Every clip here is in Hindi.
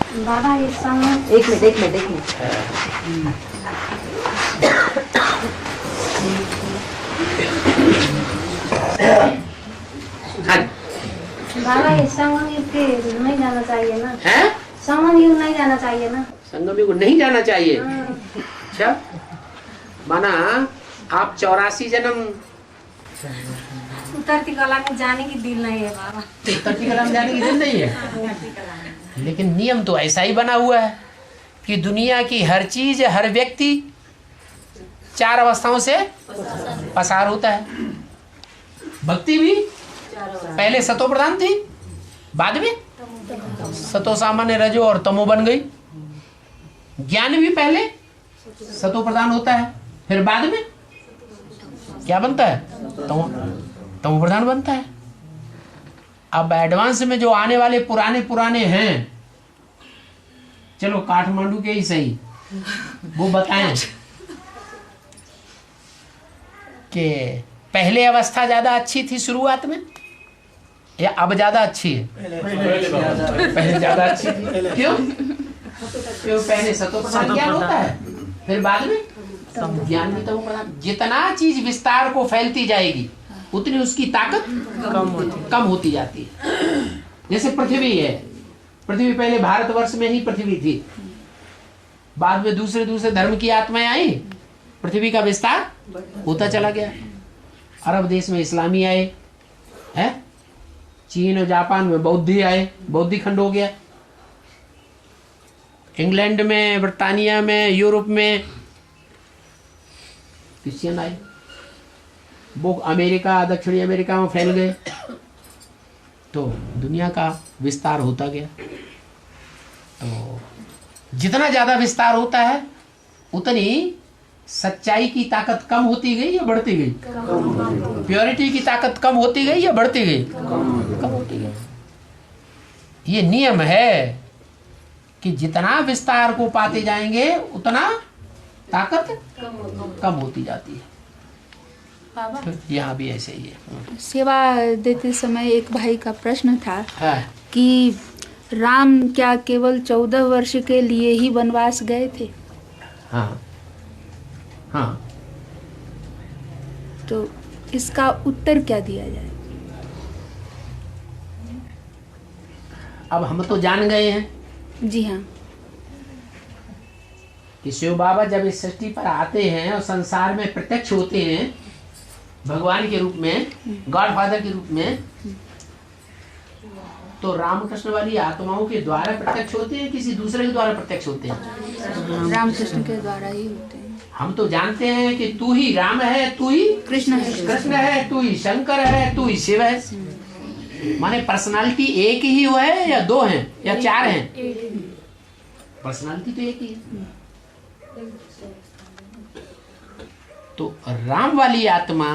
बाबा इस समय एक मिनट बाबा इस संगम युग के नहीं जाना चाहिए ना? है संगम युग नहीं जाना चाहिए ना? संगम युग नहीं जाना चाहिए। अच्छा, माना आप 84 जन्म उतरती कला में जाने की दिल नहीं है बाबा। उतरती कला में जाने की दिल नहीं है, लेकिन नियम तो ऐसा ही बना हुआ है कि दुनिया की हर चीज, हर व्यक्ति 4 अवस्थाओं से पसार होता है। भक्ति भी पहले सतो प्रधान थी, बाद में सतो सामान्य, रजो और तमो बन गई। ज्ञान भी पहले सतो प्रधान होता है, फिर बाद में क्या बनता है? तमो प्रधान बनता है। अब एडवांस में जो आने वाले पुराने हैं, चलो काठमांडू के ही सही, वो बताएं कि पहले अवस्था ज्यादा अच्छी थी शुरुआत में या अब ज्यादा अच्छी है? पहले ज्यादा अच्छी थी। क्यों? पहले सतो प्रधान ज्ञान होता है, फिर बाद में ज्ञान भी तमो प्रधान। जितना चीज विस्तार को फैलती जाएगी उतनी उसकी ताकत कम होती जाती है। जैसे पृथ्वी है, पृथ्वी पहले भारतवर्ष में ही पृथ्वी थी, बाद में दूसरे धर्म की आत्माएं आई, पृथ्वी का विस्तार होता चला गया। अरब देश में इस्लामी आए हैं, चीन और जापान में बौद्धी आए, बौद्धी खंड हो गया। इंग्लैंड में, ब्रिटानिया में, यूरोप में क्रिश्चियन आए, वो अमेरिका, दक्षिणी अमेरिका में फैल गए, तो दुनिया का विस्तार होता गया। तो जितना ज्यादा विस्तार होता है उतनी सच्चाई की ताकत कम होती गई या बढ़ती गई? प्योरिटी की ताकत कम होती गई या बढ़ती गई? कम होती गई। ये नियम है कि जितना विस्तार को पाते जाएंगे उतना ताकत कम होती जाती है। बाबा यहाँ भी ऐसे ही है। सेवा देते समय एक भाई का प्रश्न था हाँ। कि राम क्या केवल 14 वर्ष के लिए ही वनवास गए थे? हाँ हाँ, तो इसका उत्तर क्या दिया जाए? अब हम तो जान गए हैं जी हाँ। कि शिव बाबा जब इस सृष्टि पर आते हैं और संसार में प्रत्यक्ष होते हैं भगवान के रूप में, गॉड फादर के रूप में, तो रामकृष्ण वाली आत्माओं के द्वारा प्रत्यक्ष होते हैं, किसी दूसरे के द्वारा प्रत्यक्ष होते हैं? रामकृष्ण के द्वारा ही होते हैं। हम तो जानते हैं कि तू ही राम है, तू ही कृष्ण है, तू ही शंकर है, तू ही शिव है। माने पर्सनालिटी एक ही वो है या 2 हैं या 4 हैं? पर्सनालिटी तो एक ही है। तो राम वाली आत्मा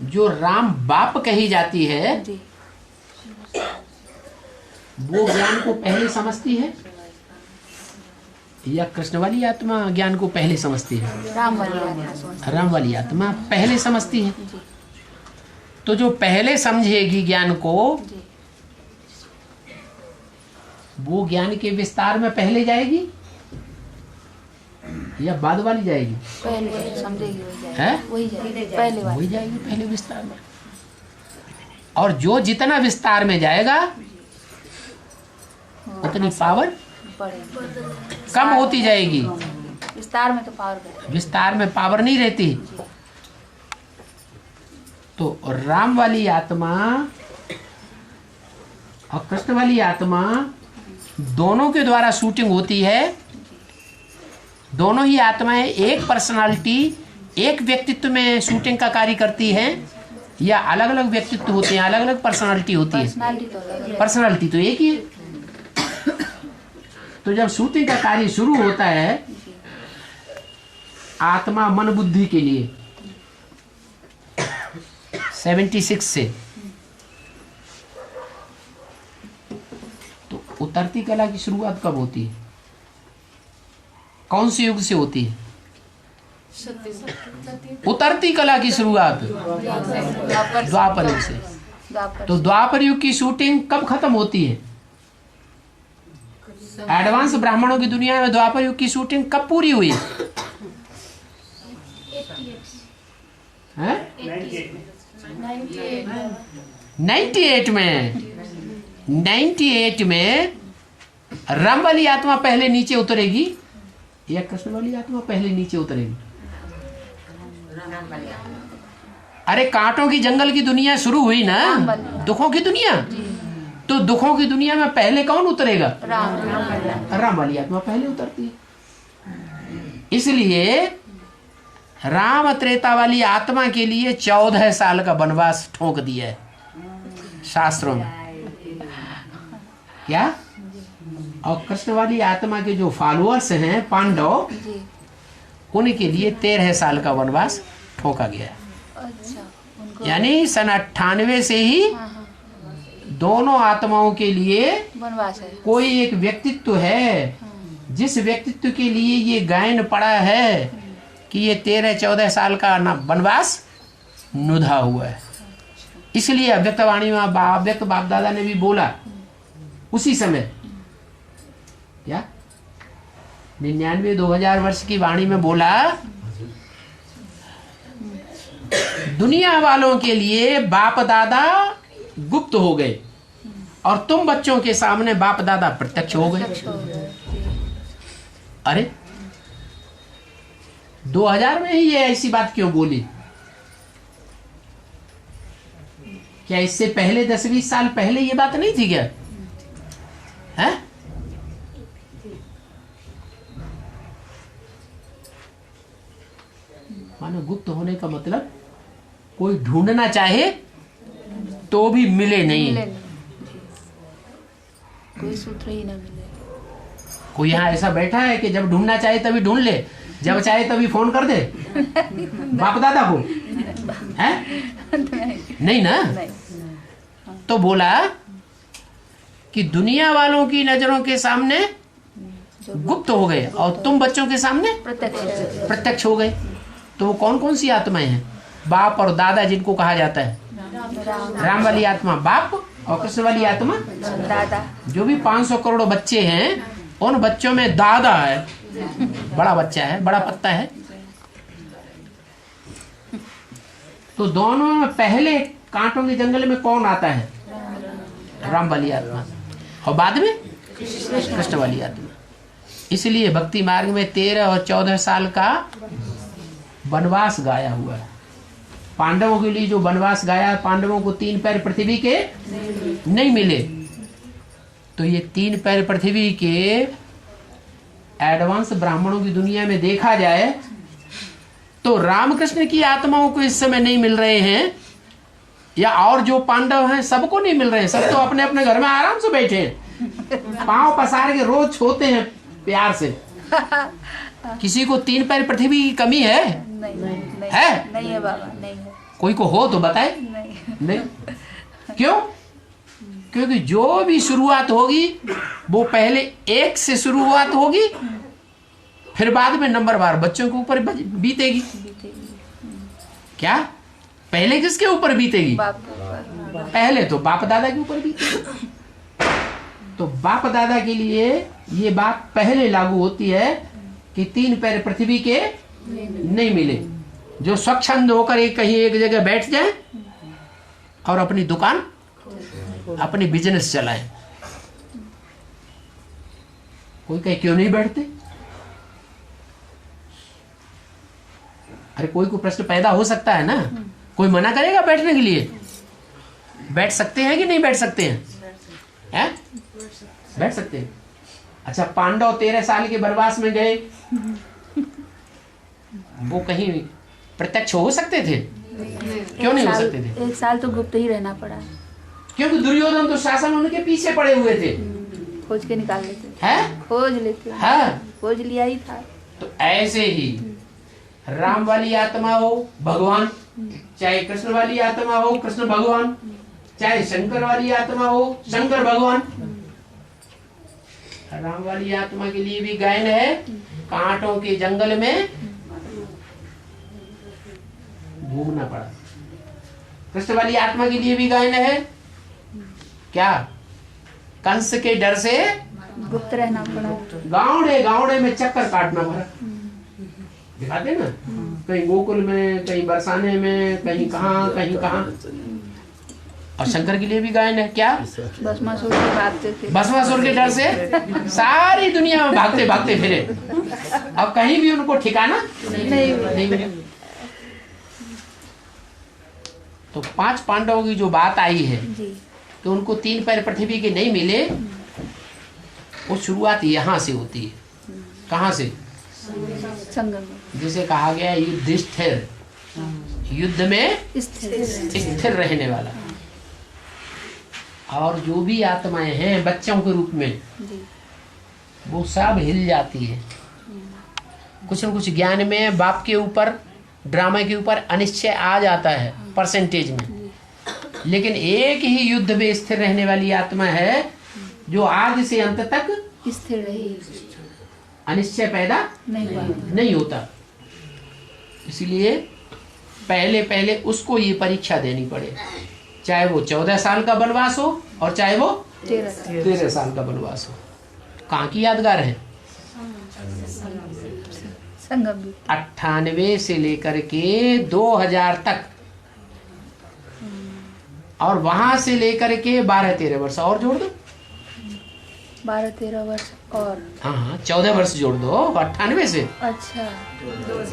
जो राम बाप कही जाती है, वो ज्ञान को पहले समझती है या कृष्ण वाली आत्मा ज्ञान को पहले समझती है? राम वाली आत्मा पहले समझती है। तो जो पहले समझेगी ज्ञान को, वो ज्ञान के विस्तार में पहले जाएगी या बाद वाली जाएगी? पहले समझेगी, वही जाएगी पहले विस्तार में। और जो जितना विस्तार में जाएगा उतनी पावर कम होती जाएगी। विस्तार में तो पावर, विस्तार में पावर नहीं रहती। तो राम वाली आत्मा और कृष्ण वाली आत्मा दोनों के द्वारा शूटिंग होती है। दोनों ही आत्माएं एक पर्सनालिटी, एक व्यक्तित्व में शूटिंग का कार्य करती हैं या अलग अलग व्यक्तित्व होते हैं, अलग अलग पर्सनालिटी होती है? पर्सनालिटी तो एक ही है। तो जब शूटिंग का कार्य शुरू होता है आत्मा मन बुद्धि के लिए 76 से, तो उतरती कला की शुरुआत कब होती है? कौन से युग से होती है? उतरती कला की शुरुआत द्वापर युग से। तो द्वापर युग की शूटिंग कब खत्म होती है? एडवांस ब्राह्मणों की दुनिया में द्वापर युग की शूटिंग कब पूरी हुई है? 98 में राम वाली आत्मा पहले नीचे उतरेगी या कृष्ण वाली आत्मा पहले नीचे उतरेगी? अरे कांटों की जंगल की दुनिया शुरू हुई ना, दुखों की दुनिया। तो दुखों की दुनिया में पहले कौन उतरेगा? राम वाली आत्मा पहले उतरती है। इसलिए राम त्रेता वाली आत्मा के लिए 14 साल का वनवास ठोक दिया है शास्त्रों में। क्या? और कृष्ण वाली आत्मा के जो फॉलोअर्स हैं पांडव, उनके लिए 13 साल का वनवास ठोका गया है। अच्छा, यानी सन 98 से ही दोनों आत्माओं के लिए वनवास है। कोई एक व्यक्तित्व है जिस व्यक्तित्व के लिए ये गायन पड़ा है कि ये 13-14 साल का वनवास नुधा हुआ है। इसलिए अव्यक्त वाणी में अव्यक्त बाप दादा ने भी बोला उसी समय, क्या 99-2000 वर्ष की वाणी में बोला, दुनिया वालों के लिए बाप दादा गुप्त हो गए और तुम बच्चों के सामने बाप दादा प्रत्यक्ष हो गए। अरे 2000 में ही ये ऐसी बात क्यों बोली? क्या इससे पहले 10-20 साल पहले ये बात नहीं थी क्या? है? मानो गुप्त होने का मतलब कोई ढूंढना चाहे तो भी मिले नहीं, कोई सूत्र ही ना मिले। कोई यहाँ ऐसा बैठा है कि जब ढूंढना चाहे तभी ढूंढ ले, जब चाहे तभी फोन कर दे बाप दादा को, है? नहीं ना। तो बोला कि दुनिया वालों की नजरों के सामने गुप्त हो गए और तुम बच्चों के सामने प्रत्यक्ष हो गए। तो वो कौन कौन सी आत्माएं हैं? बाप और दादा जिनको कहा जाता है, राम वाली आत्मा बाप और कृष्ण वाली आत्मा दादा। जो भी 500 करोड़ बच्चे हैं उन बच्चों में दादा है, बड़ा बच्चा है, बड़ा पत्ता है। तो दोनों में पहले कांटों के जंगल में कौन आता है? राम वाली आत्मा, और बाद में कृष्ण वाली आत्मा। इसलिए भक्ति मार्ग में 13 और 14 साल का वनवास गाया हुआ है। पांडवों के लिए जो वनवास गाया, पांडवों को 3 पैर पृथ्वी के नहीं मिले, तो ये 3 पैर पृथ्वी के एडवांस ब्राह्मणों की दुनिया में देखा जाए तो रामकृष्ण की आत्माओं को इस समय नहीं मिल रहे हैं, या और जो पांडव हैं सबको नहीं मिल रहे हैं। सब तो अपने अपने घर में आराम से बैठे हैं, पांव पसार के रोज छोते हैं प्यार से। किसी को 3 पैर पृथ्वी की कमी है? नहीं है? नहीं है बाबा, नहीं है। कोई को हो तो बताए। नहीं। क्यों? क्योंकि जो भी शुरुआत होगी वो पहले 1 से शुरुआत होगी, फिर बाद में नंबरवार बच्चों के ऊपर बीतेगी। क्या? पहले किसके ऊपर बीतेगी? पहले तो बाप दादा के ऊपर बीतेगी। तो बाप दादा के लिए ये बात पहले लागू होती है कि 3 पैर पृथ्वी के नहीं मिले, जो स्वच्छंद होकर कहीं एक जगह बैठ जाए और अपनी दुकान, अपनी बिजनेस चलाएं। कोई कहे क्यों नहीं बैठते? अरे कोई को प्रश्न पैदा हो सकता है ना, कोई मना करेगा बैठने के लिए? बैठ सकते हैं कि नहीं बैठ सकते हैं? है? बैठ सकते हैं। अच्छा, पांडव 13 साल के वनवास में गए, वो कहीं प्रत्यक्ष हो सकते थे? क्यों नहीं हो सकते थे? 1 साल तो गुप्त ही रहना पड़ा, क्योंकि दुर्योधन तो शासन उनके पीछे पड़े हुए थे, खोज के निकाल लेते हैं? खोज लेते हाँ। खोज लिया ही था। तो ऐसे ही राम वाली आत्मा हो भगवान, चाहे कृष्ण वाली आत्मा हो कृष्ण भगवान, चाहे शंकर वाली आत्मा हो शंकर भगवान। राम वाली आत्मा के लिए भी गायन है, कांटों के जंगल में घूमना पड़ा। कृष्ण वाली आत्मा के लिए भी गायन है, क्या? कंस के डर से गुप्त रहना पड़ा। गाँवड़े में चक्कर काटना पड़ा। दिखाते ना, कहीं गोकुल में, कहीं बरसाने में, कहीं कहाँ। और शंकर के लिए भी गायन है क्या? भस्मासुर के भागते थे, भस्मासुर के डर से सारी दुनिया में भागते भागते फिरे। अब कहीं भी उनको ठिकाना नहीं मिला। तो 5 पांडवों की जो बात आई है कि उनको 3 पैर पृथ्वी के नहीं मिले, वो शुरुआत यहाँ से होती है। कहाँ से? संगम। जिसे कहा गया युधिष्ठिर, युद्ध में स्थिर रहने वाला। और जो भी आत्माएं हैं बच्चों के रूप में, वो सब हिल जाती है। कुछ न कुछ ज्ञान में बाप के ऊपर, ड्रामा के ऊपर अनिश्चय आ जाता है परसेंटेज में, लेकिन एक ही युद्ध में स्थिर रहने वाली आत्मा है जो आदि से अंत तक स्थिर रही, अनिश्चय पैदा नहीं होता। इसलिए पहले उसको ये परीक्षा देनी पड़े, चाहे वो 14 साल का वनवास हो और चाहे वो 13 साल का वनवास हो। कहाँ की यादगार है? संगम। 98 से लेकर के 2000 तक, और वहां से लेकर के 12-13 वर्ष और जोड़ दो। 12-13 वर्ष और, हाँ 14 वर्ष जोड़ दो 98 से। अच्छा,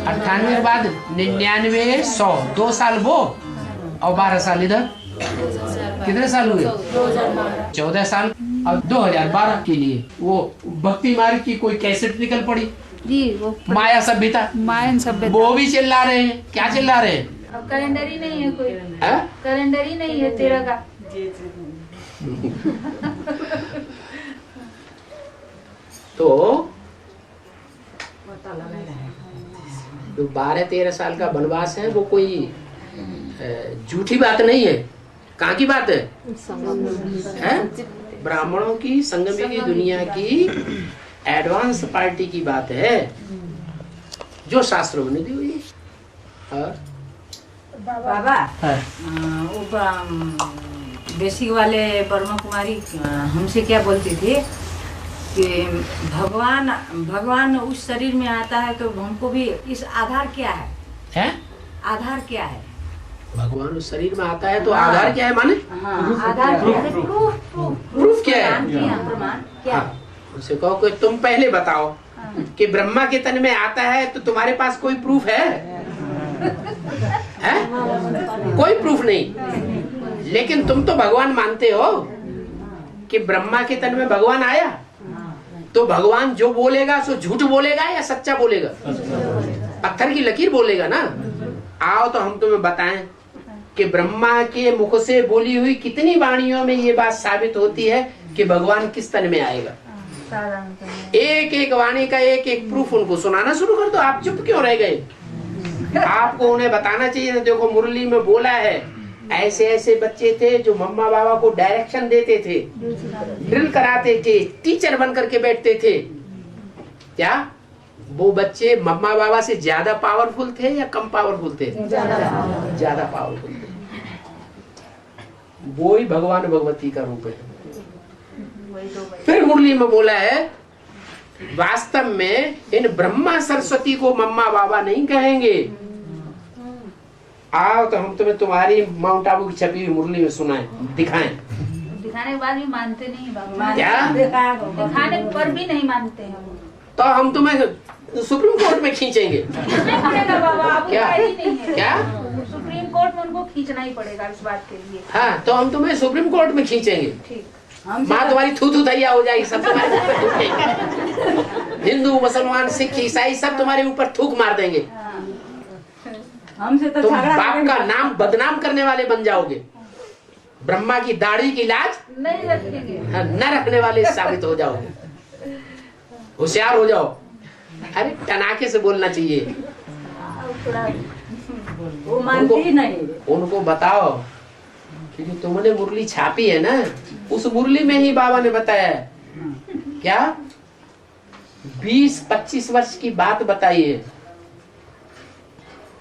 98 के बाद 99, 100, 2 साल वो और 12 साल इधर। कितने साल हुए? 14 साल। और 2012 के लिए वो भक्ति मार्ग की कोई कैसेट निकल पड़ी जी, वो माया सभ्यता, मायन सभ्यता। वो भी चिल्ला रहे हैं। क्या चिल्ला रहे हैं? अब कैलेंडर ही नहीं है, कोई है? कैलेंडर ही नहीं है 13 का। तो 12-13 साल का वनवास है, वो कोई झूठी बात नहीं है। कहाँ की बात है? ब्राह्मणों की, संगमी की दुनिया की एडवांस पार्टी की बात है, जो शास्त्रों में दी हुई है। और बाबा बेसिक वाले ब्रह्मा कुमारी हमसे क्या बोलती थी कि भगवान उस शरीर में आता है तो हमको भी इस आधार क्या है? आधार क्या है? भगवान उस शरीर में आता है तो आधार क्या है? माने आधार प्रूफ क्या है? प्रमाण क्या? उसे कहो कि तुम पहले बताओ कि ब्रह्मा के तन में आता है तो तुम्हारे पास कोई प्रूफ है? कोई प्रूफ नहीं। लेकिन तुम तो भगवान मानते हो कि ब्रह्मा के तन में भगवान आया, तो भगवान जो बोलेगा सो झूठ बोलेगा या सच्चा बोलेगा? पत्थर की लकीर बोलेगा ना। आओ तो हम तुम्हें बताएं कि ब्रह्मा के मुख से बोली हुई कितनी वाणियों में ये बात साबित होती है कि भगवान किस तन में आएगा। एक एक वाणी का एक एक प्रूफ उनको सुनाना शुरू कर दो। आप चुप क्यों रह गए? आपको उन्हें बताना चाहिए ना। देखो मुरली में बोला है, ऐसे ऐसे बच्चे थे जो मम्मा बाबा को डायरेक्शन देते थे, ड्रिल कराते थे, टीचर बन करके बैठते थे। क्या वो बच्चे मम्मा बाबा से ज्यादा पावरफुल थे या कम पावरफुल थे? ज्यादा पावरफुल थे। वो ही भगवान भगवती का रूप है। फिर मुरली में बोला है, वास्तव में इन ब्रह्मा सरस्वती को मम्मा बाबा नहीं कहेंगे। आओ तो हम तुम्हें तुम्हारी माउंट आबू की छपी हुई मुरली में सुनाएं, दिखाएं। दिखाने के बाद भी मानते नहीं बाबा। क्या? दिखाने पर भी नहीं मानते हैं। तो हम तुम्हें सुप्रीम कोर्ट में खींचेंगे। खींचना पड़ेगा बाबा, अब क्या? ही नहीं है। क्या? सुप्रीम कोर्ट में उनको खींचना ही पड़ेगा इस बात के लिए। हाँ, तो हम तुम्हें सुप्रीम कोर्ट में खींचेंगे। ठीक। माँ तुम्हारी थू थू थैया हो जाएगी, सब तुम्हारे ऊपर थूकेंगे। हिंदू, मुसलमान, सिख, ईसाई सब तुम्हारे ऊपर थूक मार देंगे। हमसे तो तुम झगड़ा बाप का नाम बदनाम करने वाले बन जाओगे। ब्रह्मा की दाढ़ी की लाज नहीं रखेंगे। न रखने वाले साबित हो जाओगे। होशियार हो जाओ। अरे टनाके से बोलना चाहिए। वो मानती ही नहीं। उनको बताओ कि जो तुमने मुरली छापी है ना, उस मुरली में ही बाबा ने बताया क्या 20-25 वर्ष की बात बताई है।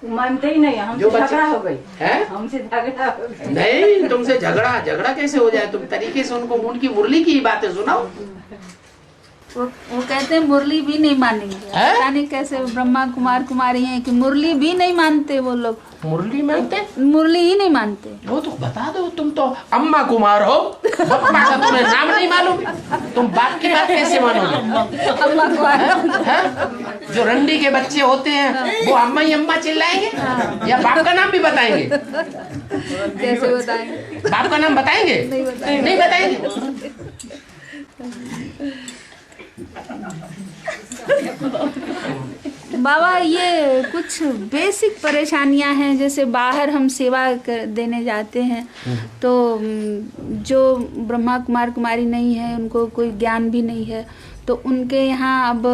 मानते ही नहीं। हमसे झगड़ा हो गई है। हमसे झगड़ा हो गई। नहीं, तुमसे झगड़ा कैसे हो जाए? तुम तरीके से उनको उनकी मुरली की ही बातें सुनाओ। वो कहते हैं मुरली भी नहीं मानेंगे। हैं? पता नहीं कैसे ब्रह्मा कुमार कुमारी हैं कि मुरली भी नहीं मानते वो लोग, मुरली मानते? मुरली ही नहीं मानते। वो तो बता दो, तुम तो अम्मा कुमार हो, पप्पा का तुम्हें नाम नहीं मालूम, तुम बाप की बात कैसे मानोगे? अम्मा कुमार हैं? जो रंडी के बच्चे होते हैं वो अम्मा ही अम्मा चिल्लाएंगे या बाप का नाम भी बताएंगे? कैसे बताएंगे? बाप का नाम बताएंगे? नहीं बताएंगे। बाबा ये कुछ बेसिक परेशानियां हैं, जैसे बाहर हम सेवा देने जाते हैं तो जो ब्रह्मा कुमार कुमारी नहीं है, उनको कोई ज्ञान भी नहीं है, तो उनके यहाँ अब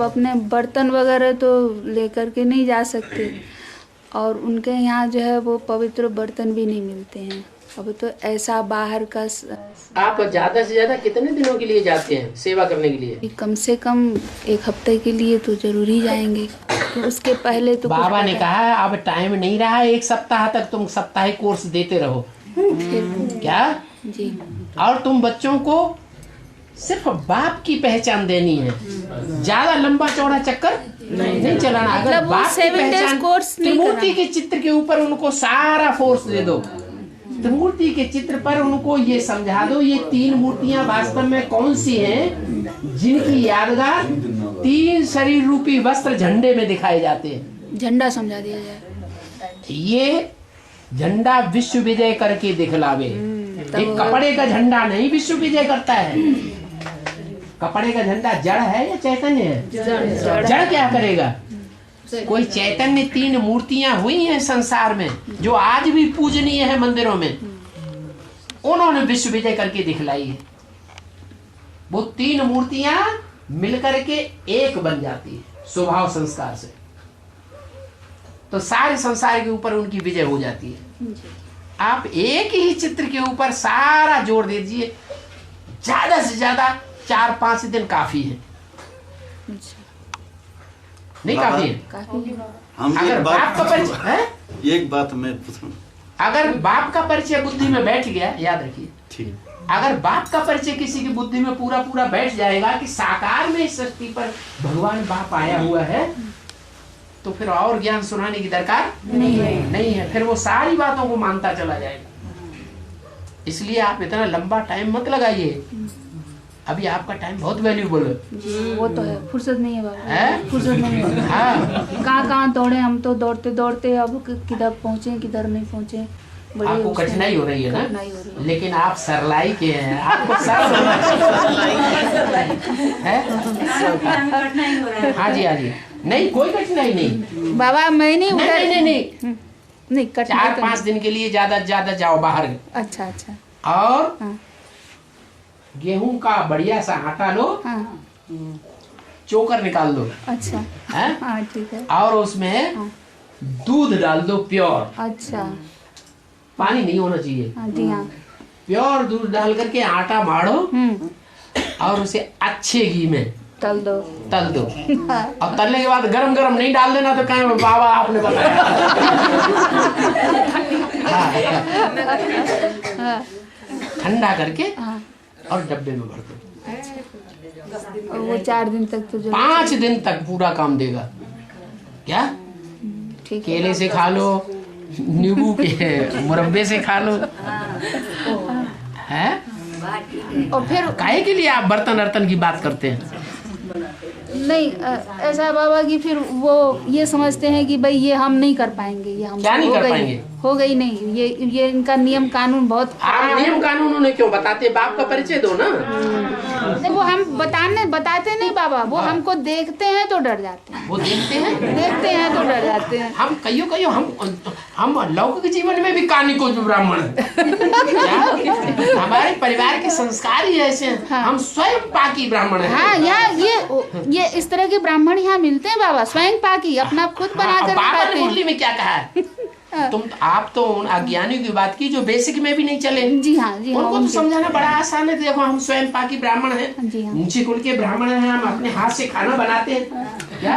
अपने बर्तन वगैरह तो लेकर के नहीं जा सकते, और उनके यहाँ जो है वो पवित्र बर्तन भी नहीं मिलते हैं। अब तो ऐसा बाहर का आप ज्यादा से ज्यादा कितने दिनों के लिए जाते हैं सेवा करने के लिए? कम से कम 1 हफ्ते के लिए तो जरूर ही जाएंगे, तो उसके पहले तो बाबा ने कहा है अब टाइम नहीं रहा, 1 सप्ताह तक तुम साप्ताहिक कोर्स देते रहो। क्या जी? और तुम बच्चों को सिर्फ बाप की पहचान देनी है, ज्यादा लंबा चौड़ा चक्कर नहीं चलाना। अगर मतलब बाप की 7 days कोर्स नहीं त्रिमूर्ति के चित्र के ऊपर उनको सारा फोर्स दे दो, त्रिमूर्ति के चित्र पर उनको ये समझा दो ये 3 मूर्तियां वास्तव में कौन सी हैं, जिनकी यादगार 3 शरीर रूपी वस्त्र झंडे में दिखाए जाते हैं। झंडा समझा दिया जाए। ये झंडा विश्व विजय करके दिखलावे। एक कपड़े का झंडा नहीं विश्व विजय करता है। कपड़े का झंडा जड़ है या चैतन्य है? जड़ क्या करेगा? कोई चैतन्य 3 मूर्तियां हुई हैं संसार में जो आज भी पूजनीय है मंदिरों में, उन्होंने विश्व विजय करके दिखलाई है। वो 3 मूर्तियां मिलकर के एक बन जाती है स्वभाव संस्कार से, तो सारे संसार के ऊपर उनकी विजय हो जाती है। आप एक ही चित्र के ऊपर सारा जोर दे दीजिए, ज्यादा से ज्यादा 4-5 दिन काफी है। नहीं काफी है? हम अगर बाप का परिचय एक बात मैं पूछूं, अगर बाप का परिचय बुद्धि में बैठ गया, याद रखिए, ठीक, अगर बाप का परिचय किसी की बुद्धि में पूरा पूरा बैठ जाएगा कि साकार में इस सृष्टि पर भगवान बाप आया हुआ है, तो फिर और ज्ञान सुनाने की दरकार नहीं है। फिर वो सारी बातों को मानता चला जाएगा। इसलिए आप इतना लंबा टाइम मत लगाइए, अभी आपका टाइम बहुत वैल्यूबल है। वो तो है, फुर्सत नहीं है बाबा, है? फुर्सत नहीं है। हाँ, कहाँ दौड़े हम तो, दौड़ते दौड़ते अब किधर पहुँचे किधर नहीं पहुँचे। आपको कठिनाई हो रही है ना, कठिनाई हो रही है। लेकिन आप सरलाई के हैं, आपको सरल होना चाहिए। हाँ जी, नहीं कोई कठिनाई नहीं बाबा, मैं नहीं उधर नहीं, कठिनाई 4-5 दिन के लिए ज्यादा जाओ बाहर। अच्छा और हाँ। गेहूं का बढ़िया सा आटा लो, हाँ। चोकर निकाल दो, अच्छा है? हाँ ठीक है। और उसमें दूध डाल दो प्योर, अच्छा पानी नहीं होना चाहिए। हाँ जी हाँ। प्योर दूध डाल करके आटा मारो और उसे अच्छे घी में तल दो। और तलने के बाद गरम गरम नहीं डाल देना, तो कहें बाबा आपने बताया। ठंडा करके और डब्बे में भर दो। और वो 4 दिन तक तो 5 दिन तक पूरा काम देगा। क्या ठीक है। केले से खा लो, नींबू के मुरब्बे से खा लो, है? और फिर काहे के लिए आप बर्तन की बात करते हैं? नहीं ऐसा बाबा कि फिर वो ये समझते हैं कि भाई ये हम नहीं कर पाएंगे, ये हम क्या नहीं कर पाएंगे? हो गई नहीं, ये इनका नियम कानून बहुत आप नियम कानून उन्हें क्यों बताते? बाप का परिचय दो ना। नहीं, वो हम बताते नहीं बाबा, वो हमको देखते हैं तो डर जाते हैं। वो देखते हैं तो डर जाते हैं। हम कईयों हम लौकिक जीवन में भी कानी को जो ब्राह्मण हैं। हमारे परिवार के संस्कार ही ऐसे हैं। हाँ। हम स्वयं पाकी ब्राह्मण हैं। हाँ, यहाँ ये इस तरह के ब्राह्मण यहाँ मिलते हैं बाबा, स्वयं पाकी, अपना खुद बना कर बाबा खाते ने हैं। मुरली में क्या कहा है? आप तो उन अज्ञानियों की बात की जो बेसिक में भी नहीं चले। जी हाँ, जी हाँ, उनको तो समझाना बड़ा आसान है। देखो हम स्वयं पाकी ब्राह्मण हैं, जी हाँ, ऊंचे कुल के ब्राह्मण हैं, हम अपने हाथ से खाना बनाते हैं क्या?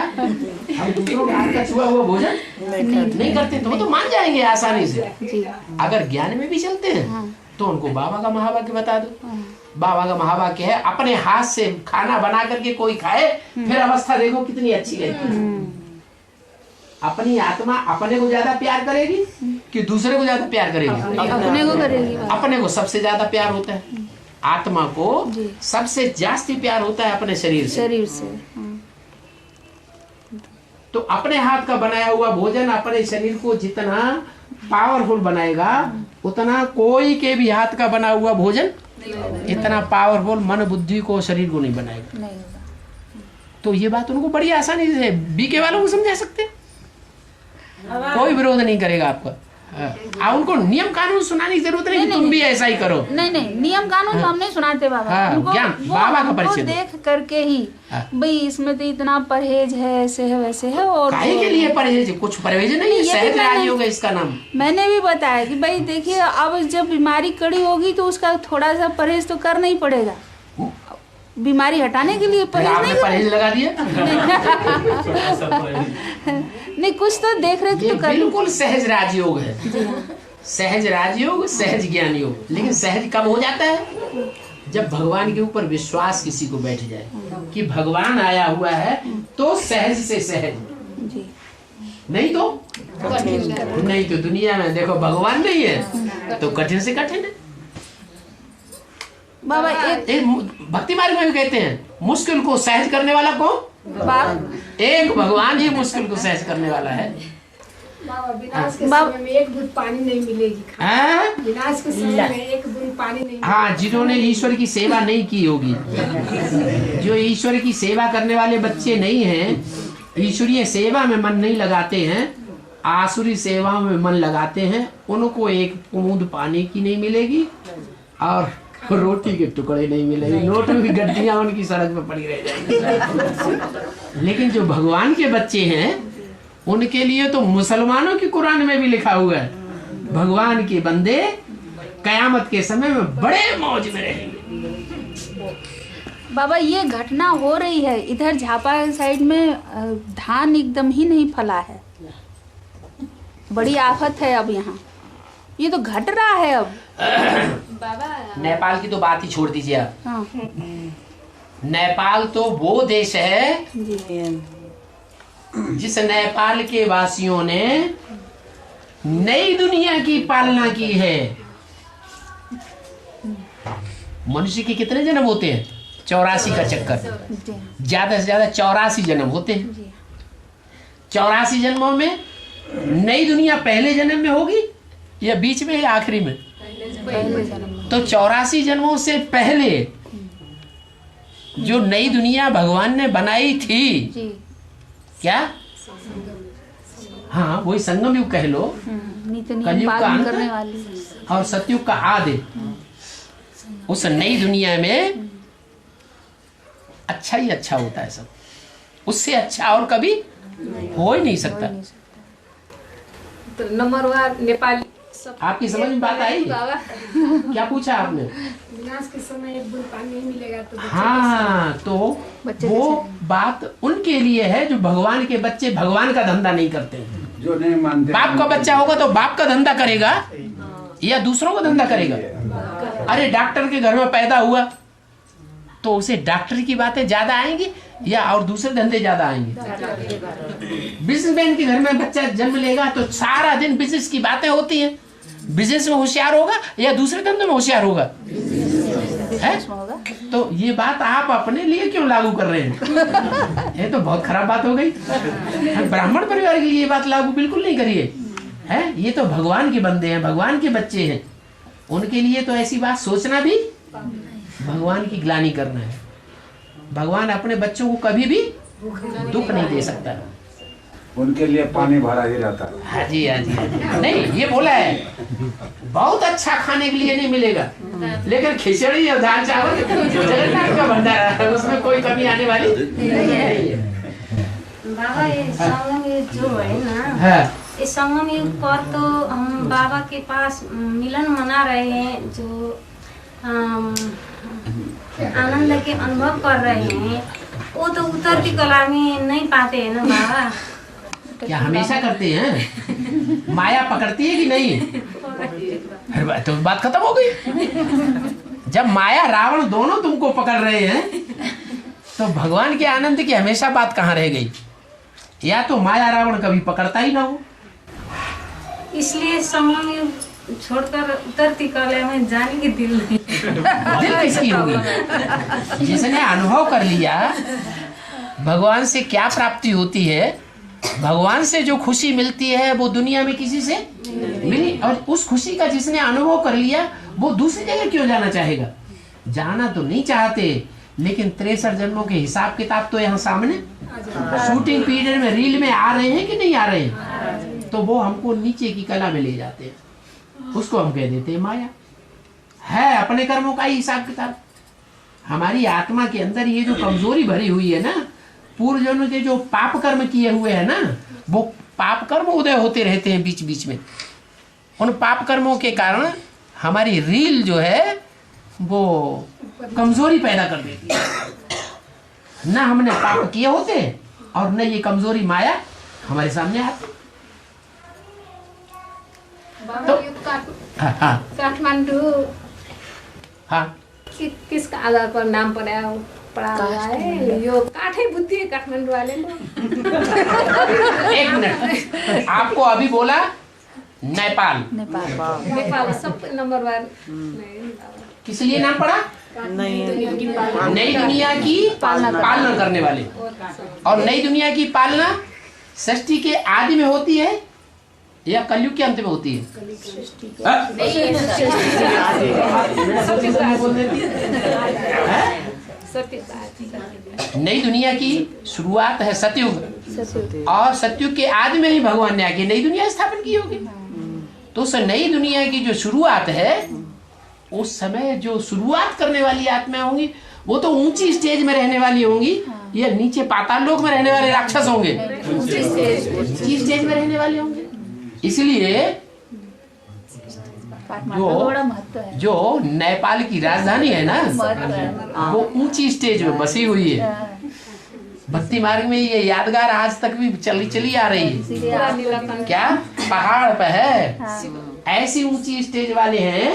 हम दूसरों के हाथ का छुआ हुआ भोजन नहीं करते, तो मान जाएंगे आसानी से। जी अगर ज्ञान में भी चलते हैं तो उनको बाबा का महावाक्य बता दो। बाबा का महावाक्य है, अपने हाथ से खाना बना करके कोई खाए, फिर अवस्था देखो कितनी अच्छी रहेगी। अपनी आत्मा अपने को ज्यादा प्यार करेगी कि दूसरे को ज्यादा प्यार करेगी? अपने को करेगी। अपने को सबसे ज्यादा प्यार होता है। आत्मा को सबसे जास्ती प्यार होता है अपने शरीर से। तो अपने हाथ का बनाया हुआ भोजन अपने शरीर को जितना पावरफुल बनाएगा, उतना कोई के भी हाथ का बना हुआ भोजन इतना पावरफुल मन बुद्धि को शरीर को नहीं बनाएगा। तो ये बात उनको बड़ी आसानी से बीके वालों को समझा सकते, कोई विरोध नहीं करेगा आपका। उनको नियम कानून सुनाने की जरूरत नहीं, तुम भी ऐसा ही करो। नहीं, नियम कानून तो हम नहीं सुनाते बाबा। उनको ज्ञान बाबा का परिचय देख करके ही भाई इसमें तो इतना परहेज है, ऐसे है वैसे है। और काहे के लिए परहेज? कुछ परहेज नहीं है, सहज राजयोग है इसका नाम। मैंने भी बताया कि भाई देखिए, अब जब बीमारी कड़ी होगी तो उसका थोड़ा सा परहेज तो करना ही पड़ेगा। बीमारी हटाने के लिए परहेज लगा दिया। नहीं, कुछ तो देख रेख तो कर। बिल्कुल सहज राजयोग है। सहज राजयोग, सहज ज्ञान योग। लेकिन सहज कब हो जाता है? जब भगवान के ऊपर विश्वास किसी को बैठ जाए कि भगवान आया हुआ है, तो सहज से सहज। नहीं तो दुनिया में देखो भगवान नहीं है तो कठिन से कठिन है बाबा। एक भक्ति मार्ग में भी कहते हैं, मुश्किल को सहज करने वाला कौन? एक भगवान ही मुश्किल को सहज करने वाला है। विनाश के समय में एक बूंद पानी नहीं मिलेगी। विनाश के समय में एक बूंद पानी नहीं। हाँ, जिन्होंने ईश्वर की सेवा नहीं की होगी, जो ईश्वर की सेवा करने वाले बच्चे नहीं हैं, ईश्वरीय सेवा में मन नहीं लगाते हैं, आसुरी सेवा में मन लगाते हैं, उनको एक बूंद पानी की नहीं मिलेगी और रोटी के टुकड़े नहीं मिलेंगे। नोटों की गड्डियां उनकी सड़क पे पड़ी रह जाएंगी। लेकिन जो भगवान के बच्चे हैं, उनके लिए तो मुसलमानों की कुरान में भी लिखा हुआ है, भगवान के बंदे कयामत के समय में बड़े मौज में रहेंगे। बाबा ये घटना हो रही है इधर झापा साइड में, धान एकदम ही नहीं फला है, बड़ी आफत है अब यहाँ। ये तो घट रहा है अब। नेपाल की तो बात ही छोड़ दीजिए आप। हाँ। नेपाल तो वो देश है जिस नेपाल के वासियों ने नई दुनिया की पालना की है। मनुष्य के कितने जन्म होते हैं? 84 का चक्कर, ज्यादा से ज्यादा 84 जन्म होते हैं। 84 जन्मों में नई दुनिया पहले जन्म में होगी या बीच में या आखिरी में? तो 84 जन्मों से पहले जो नई दुनिया भगवान ने बनाई थी, क्या? हाँ, वही संगम युग कह लो, कलयुग का अंत और सतयुग का आदि। उस नई दुनिया में अच्छा ही अच्छा होता है सब, उससे अच्छा और कभी हो ही नहीं सकता। तो नंबर 1 नेपाल। आपकी समझ में बात आई? क्या पूछा आपने? विनाश के समय एक बूंद पानी नहीं मिलेगा तो हाँ, तो वो बात उनके लिए है जो भगवान के बच्चे भगवान का धंधा नहीं करते, जो नहीं मानते। बाप का बच्चा होगा तो बाप का धंधा करेगा या दूसरों का धंधा करेगा? अरे डॉक्टर के घर में पैदा हुआ तो उसे डॉक्टर की बातें ज्यादा आएंगी या और दूसरे धंधे ज्यादा आएंगे? बिजनेसमैन के घर में बच्चा जन्म लेगा तो सारा दिन बिजनेस की बातें होती हैं। बिजनेस में होशियार होगा या दूसरे धंधे में होशियार होगा? है? तो ये बात आप अपने लिए क्यों लागू कर रहे हैं? ये तो बहुत खराब बात हो गई। ब्राह्मण परिवार के लिए ये बात लागू बिल्कुल नहीं करिए। है? ये तो भगवान के बंदे हैं, भगवान के बच्चे हैं, उनके लिए तो ऐसी बात सोचना भी भगवान की ग्लानि करना है। भगवान अपने बच्चों को कभी भी दुख नहीं दे सकता, उनके लिए पानी भरा ही रहता है। हाँ जी, हाँ जी, हाँ जी। नहीं, ये बोला है बहुत अच्छा खाने के लिए नहीं मिलेगा, लेकिन खिचड़ी और दाल चावल जगन्नाथ का भंडारा है, उसमें कोई कमी आने वाली नहीं है। बाबा ये जो है ना, इस संगम युग पर तो हम बाबा के पास मिलन मना रहे हैं, जो आनंद के अनुभव कर रहे हैं, वो तो उतरती कला में नहीं पाते हैं ना बाबा। क्या हमेशा करते हैं? माया पकड़ती है कि नहीं? अरे तो बात खत्म हो गई। जब माया रावण दोनों तुमको पकड़ रहे हैं तो भगवान के आनंद की हमेशा बात कहाँ रह गई? या तो माया रावण कभी पकड़ता ही ना हो। इसलिए संगम युग छोड़कर उतरती कला में जाने की दिल नहीं। दिल किसकी होगी? जिसने अनुभव कर लिया भगवान से क्या प्राप्ति होती है, भगवान से जो खुशी मिलती है वो दुनिया में किसी से मिली, और उस खुशी का जिसने अनुभव कर लिया वो दूसरी जगह क्यों जाना चाहेगा? जाना तो नहीं चाहते, लेकिन 63 जन्मों के हिसाब किताब तो यहाँ सामने शूटिंग पीरियड में रील में आ रहे हैं कि नहीं आ रहे हैं? तो वो हमको नीचे की कला में ले जाते हैं, उसको हम कह देते हैं माया। है अपने कर्मों का ही हिसाब किताब। हमारी आत्मा के अंदर ये जो कमजोरी भरी हुई है ना, पूर्व जन्म के जो पाप कर्म किए हुए हैं ना, वो पाप कर्म उदय होते रहते हैं बीच बीच में। उन पाप कर्मों के कारण हमारी रील जो है वो कमजोरी पैदा कर देती है। ना हमने पाप किए होते और न ये कमजोरी माया हमारे सामने आती। बाबा ये हाँ काठमांडू हाँ किसका आधार पर नाम पड़ा हुआ है? यो काठे बुद्धि है काठमांडू वाले को। एक मिनट, आपको अभी बोला नेपाल नेपाल सब नंबर 1। किस लिए नाम पड़ा? नई दुनिया की पालना करने वाले। और नई दुनिया की पालना सृष्टि के आदि में होती है या कलयुग के अंत में होती है? नई दुनिया की शुरुआत है सतयुग, और सतयुग के आदि में ही भगवान ने आके नई दुनिया स्थापन की होगी। तो उस नई दुनिया की जो शुरुआत है, उस समय जो शुरुआत करने वाली आत्माएं होंगी वो तो ऊंची स्टेज में रहने वाली होंगी, या नीचे पाताल लोक में रहने वाले राक्षस होंगे? ऊंची स्टेज में रहने वाले होंगे। इसलिए जो नेपाल की राजधानी है ना, वो ऊंची स्टेज में बसी हुई है। भक्ति मार्ग में ये यादगार आज तक भी चली आ रही है। क्या पहाड़ पे है, ऐसी ऊंची स्टेज वाले हैं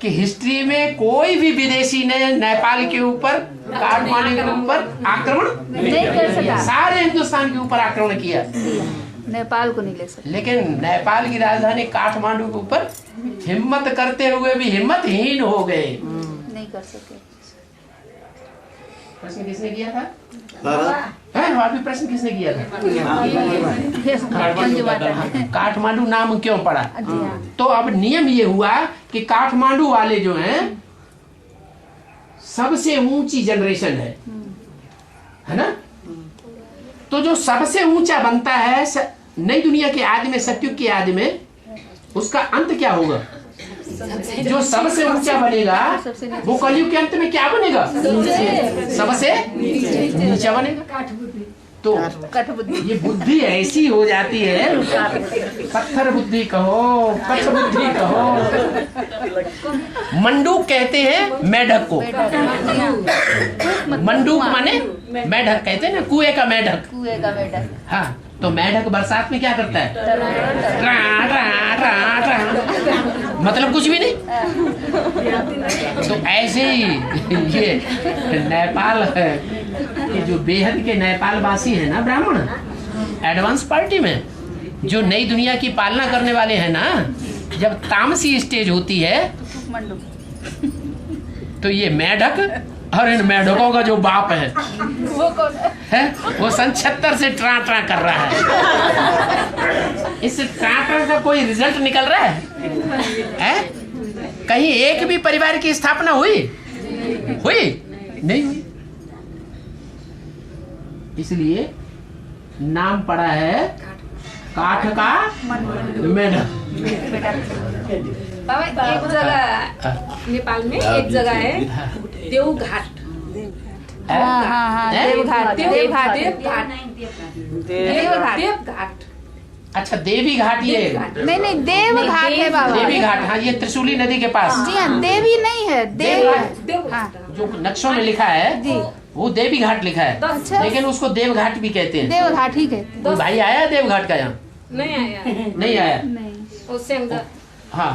कि हिस्ट्री में कोई भी विदेशी ने नेपाल के ऊपर, काठमांडू के ऊपर आक्रमण नहीं कर सका। सारे हिंदुस्तान के ऊपर आक्रमण किया, नेपाल को नहीं ले सकते। लेकिन नेपाल की राजधानी काठमांडू के ऊपर हिम्मत करते हुए भी हिम्मतहीन हो गए, नहीं कर सके। प्रश्न किसने किया था? अभी प्रश्न किसने किया था? काठमांडू नाम क्यों पड़ा? तो अब नियम ये हुआ कि काठमांडू वाले जो हैं सबसे ऊंची जनरेशन है ना? तो जो सबसे ऊंचा बनता है नई दुनिया के आदि में, सतयुग के आदि में, उसका अंत क्या होगा? जो सबसे ऊंचा बनेगा वो कलयुग के अंत में क्या बनेगा? सबसे नीचा बनेगा। तो ये बुद्धि ऐसी हो जाती है, पत्थर बुद्धि कहो, कच्छ बुद्धि कहो। मंडूक कहते हैं मेढक को। मंडूक माने मेढक कहते हैं ना, कुएं का मेढक। हाँ, तो मेढक बरसात में क्या करता है? ट्रा, ट्रा, ट्रा, ट्रा। मतलब कुछ भी नहीं। तो ऐसे ही ये नेपाल ये जो बेहद के नेपाल वासी है ना, ब्राह्मण एडवांस पार्टी में जो नई दुनिया की पालना करने वाले हैं ना, जब तामसी स्टेज होती है तो ये मेढक और इन मेढकों का जो बाप है वो कौन है? वो सन 76 से ट्रा ट्रा कर रहा है। इस ट्रा ट्रा का कोई रिजल्ट निकल रहा है? कहीं एक भी परिवार की स्थापना हुई? नहीं हुई। इसलिए नाम पड़ा है काठ का मेढक। बाबा एक जगह नेपाल में एक जगह है देवघाट। देवघाट। अच्छा देवी घाट ये नहीं देव घाट है बाबा। देवी घाट, हाँ ये त्रिशूली नदी के पास। जी हाँ, देवी नहीं है, देव हाँ जो नक्शों में लिखा है जी, वो देवी घाट लिखा है, अच्छा। लेकिन उसको देव घाट भी कहते हैं। देव घाट ही कहते हैं। कोई भाई आया देव घाट का यहाँ? नहीं आया, नहीं आया। नहीं उससे अंदर हाँ,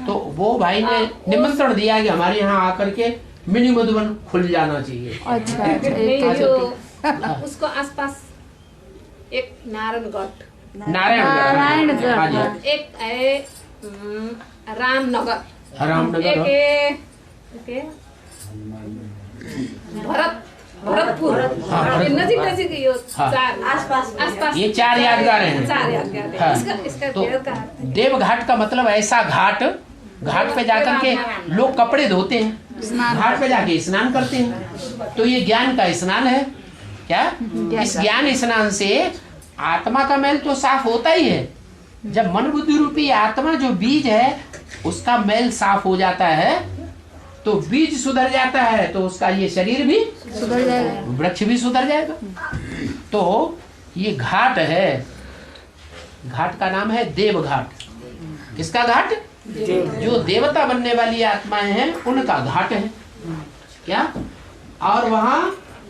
तो वो भाई ने निमंत्रण दिया कि हमारे यहाँ आकर के मिनी मधुबन खुल जाना चाहिए। अच्छा नहीं, अच्छा। जो उसको आसपास एक नारायणगढ़, नारायणगढ़, हाँ जी, एक है रामनगर, रामनगर, एक भरतपुर, हाँ, ये नजीक नजीक ये हाँ। चार आसपास ये 4 यादगार हैं। 4 यादगार है। हाँ। इसका तो देव का देव घाट का मतलब ऐसा घाट पे जाकर के लोग कपड़े धोते हैं, घाट पे जाके स्नान करते हैं। तो ये ज्ञान का स्नान है। क्या? इस ज्ञान स्नान से आत्मा का मैल तो साफ होता ही है। जब मन बुद्धि रूपी आत्मा जो बीज है उसका मैल साफ हो जाता है तो बीज सुधर जाता है, तो उसका ये शरीर भी सुधर जाएगा, वृक्ष भी सुधर जाएगा। तो ये घाट है, घाट का नाम है देव घाट। किसका घाट? जो देवता बनने वाली आत्माएं हैं उनका घाट है। क्या? और वहाँ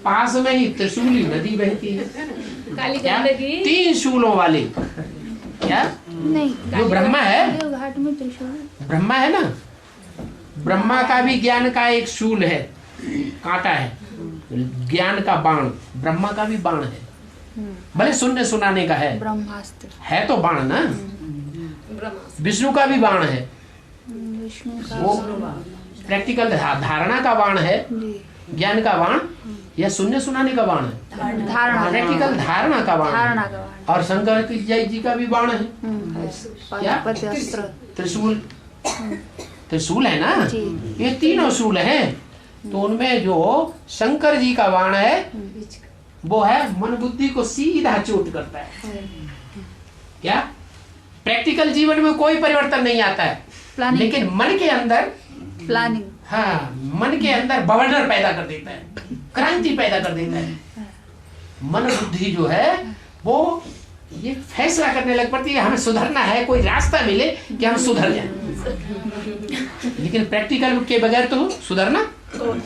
पास में ही त्रिशूली नदी बहती है। काली क्या? गंडकी 3 शूलों वाली। क्या? नहीं जो ब्रह्मा है, देव घाट में त्रिशूल, ब्रह्मा है ना, ब्रह्मा का भी ज्ञान का एक शूल है, कांटा है, ज्ञान का बाण। ब्रह्मा का भी बाण है, भले सुनने सुनाने का है, ब्रह्मास्त्र है तो बाण ना। ब्रह्मा विष्णु का भी बाण है, विष्णु का वो प्रैक्टिकल धारणा का बाण है, जी, ज्ञान का बाण या सुनने सुनाने का बाण है, धारणा प्रैक्टिकल धारणा का बाण धारणा है। का बाण। और शंकर जय जी का भी बाण है, क्या? पाशुपत अस्त्र, त्रिशूल, त्रिशूल है ना, जी। ये 3 शूल हैं। तो उनमें जो शंकर जी का बाण है वो है मन बुद्धि को सीधा चोट करता है। क्या? प्रैक्टिकल जीवन में कोई परिवर्तन नहीं आता है, प्लानिंग, लेकिन मन के अंदर, प्लानिंग, हाँ, मन के अंदर बवंडर पैदा कर देता है, क्रांति पैदा कर देता है। मन बुद्धि जो है वो ये फैसला करने लग पड़ती है हमें सुधरना है, कोई रास्ता मिले कि हम सुधर जाएं। लेकिन प्रैक्टिकल के बगैर तो सुधरना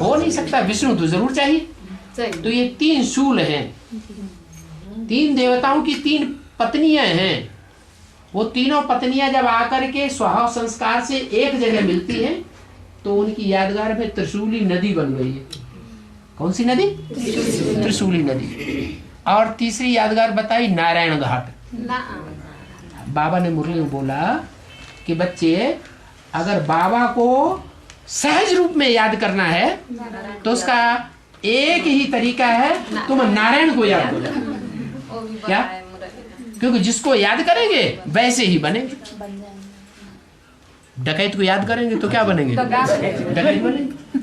हो नहीं सकता, विष्णु तो जरूर चाहिए। तो ये 3 शूल हैं, 3 देवताओं की 3 पत्नियां हैं। वो तीनों पत्नियां जब आकर के स्वभाव संस्कार से एक जगह मिलती हैं तो उनकी यादगार में त्रिशूली नदी बन गई है। कौन सी नदी? त्रिशूली नदी। और तीसरी यादगार बताई नारायण घाट। बाबा ने मुरली में बोला कि बच्चे अगर बाबा को सहज रूप में याद करना है तो उसका एक ही तरीका है, तुम नारायण को याद करो। क्या? क्योंकि जिसको याद करेंगे वैसे ही बनेंगे। डकैत को याद करेंगे तो क्या बनेंगे? डकैत बनेंगे।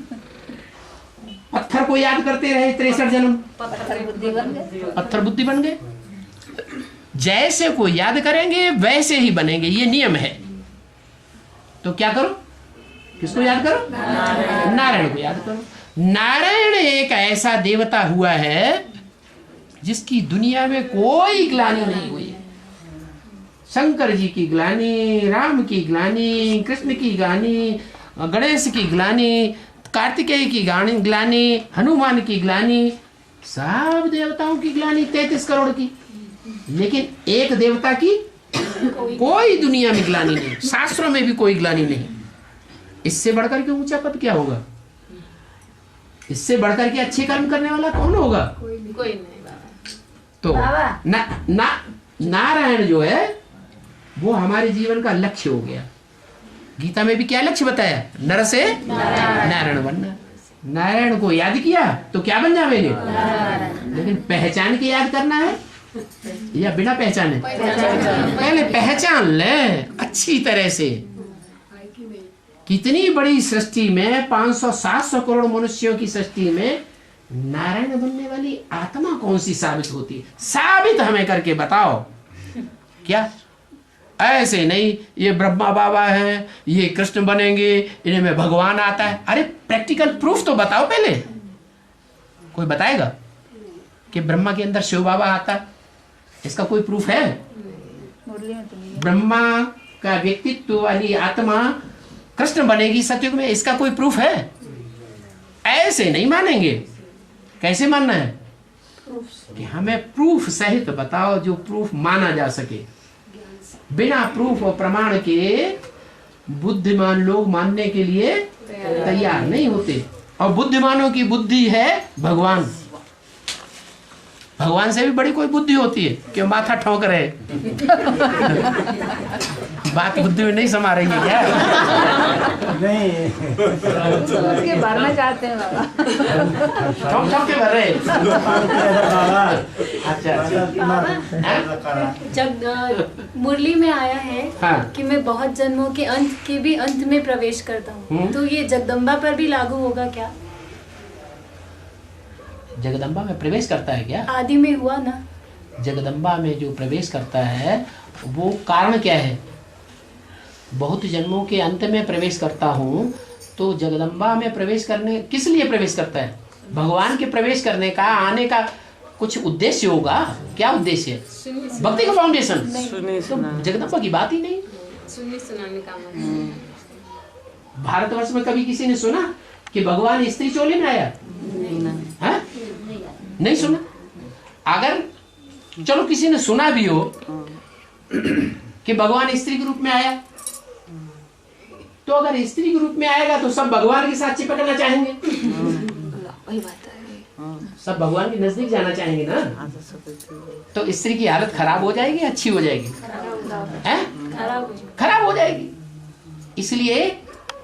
पत्थर को याद करते रहे 63 जन्म, पत्थर बुद्धि बन गए। जैसे को याद करेंगे वैसे ही बनेंगे, ये नियम है। तो क्या करो? किसको याद करो? नारायण को याद करो। नारायण एक ऐसा देवता हुआ है जिसकी दुनिया में कोई ग्लानि नहीं हुई है। शंकर जी की ग्लानि, राम की ग्लानि, कृष्ण की ग्लानि, गणेश की ग्लानि, कार्तिकेय की ग्लानि, हनुमान की ग्लानि, सब देवताओं की ग्लानि 33 करोड़ की, लेकिन एक देवता की कोई दुनिया में ग्लानि नहीं, शास्त्रों में भी कोई ग्लानि नहीं। इससे बढ़कर के ऊंचा पद क्या होगा? इससे बढ़कर के अच्छे कर्म करने वाला कौन होगा? कोई नहीं। तो नारायण जो है वो हमारे जीवन का लक्ष्य हो गया। गीता में भी क्या लक्ष्य बताया? नर से नारायण बनना। नारायण को याद किया तो क्या बन जाएंगे? लेकिन पहचान के याद करना है या बिना पहचाने? पहले पहचान ले अच्छी तरह से। कितनी बड़ी सृष्टि में 500-700 करोड़ मनुष्यों की सृष्टि में नारायण बनने वाली आत्मा कौन सी साबित होती है? साबित हमें करके बताओ। क्या? ऐसे नहीं ये ब्रह्मा बाबा हैं, ये कृष्ण बनेंगे, इन्हें में भगवान आता है। अरे प्रैक्टिकल प्रूफ तो बताओ पहले। कोई बताएगा कि ब्रह्मा के अंदर शिव बाबा आता है? इसका कोई प्रूफ है? मुरली में तो नहीं है। ब्रह्मा का व्यक्तित्व वाली आत्मा कृष्ण बनेगी सतयुग में, इसका कोई प्रूफ है? ऐसे नहीं मानेंगे। कैसे मानना है कि हमें प्रूफ सहित बताओ, जो प्रूफ माना जा सके। बिना प्रूफ और प्रमाण के बुद्धिमान लोग मानने के लिए तैयार नहीं होते। और बुद्धिमानों की बुद्धि है भगवान। भगवान से भी बड़ी कोई बुद्धि होती है कि माथा ठोक रहे। बात बुद्धि में नहीं समा रही है क्या? सोच के भरना चाहते हैं बाबा। ठोक ठोक के भर रहे। अच्छा जब मुरली में आया है हाँ। कि मैं बहुत जन्मों के अंत के भी अंत में प्रवेश करता हूँ, तो ये जगदम्बा पर भी लागू होगा क्या? जगदम्बा में प्रवेश करता है क्या? आदि में हुआ ना। जगदम्बा में जो प्रवेश करता है वो कारण क्या है? बहुत जन्मों के अंत में प्रवेश करता हूँ, तो जगदम्बा में प्रवेश करने किस लिए प्रवेश करता है? भगवान के प्रवेश करने का, आने का कुछ उद्देश्य होगा। क्या उद्देश्य है? भक्ति का फाउंडेशन। तो जगदम्बा की बात ही नहीं। सुनाने का भारतवर्ष में कभी किसी ने सुना कि भगवान स्त्री चोले में आया? है? नहीं सुना। अगर चलो किसी ने सुना भी हो कि भगवान स्त्री के रूप में आया, तो अगर स्त्री के रूप में आएगा तो सब भगवान के साथ चिपकना चाहेंगे। वही बात है। सब भगवान के नजदीक जाना चाहेंगे ना। तो स्त्री की हालत खराब हो जाएगी, अच्छी हो जाएगी? खराब हो जाएगी। इसलिए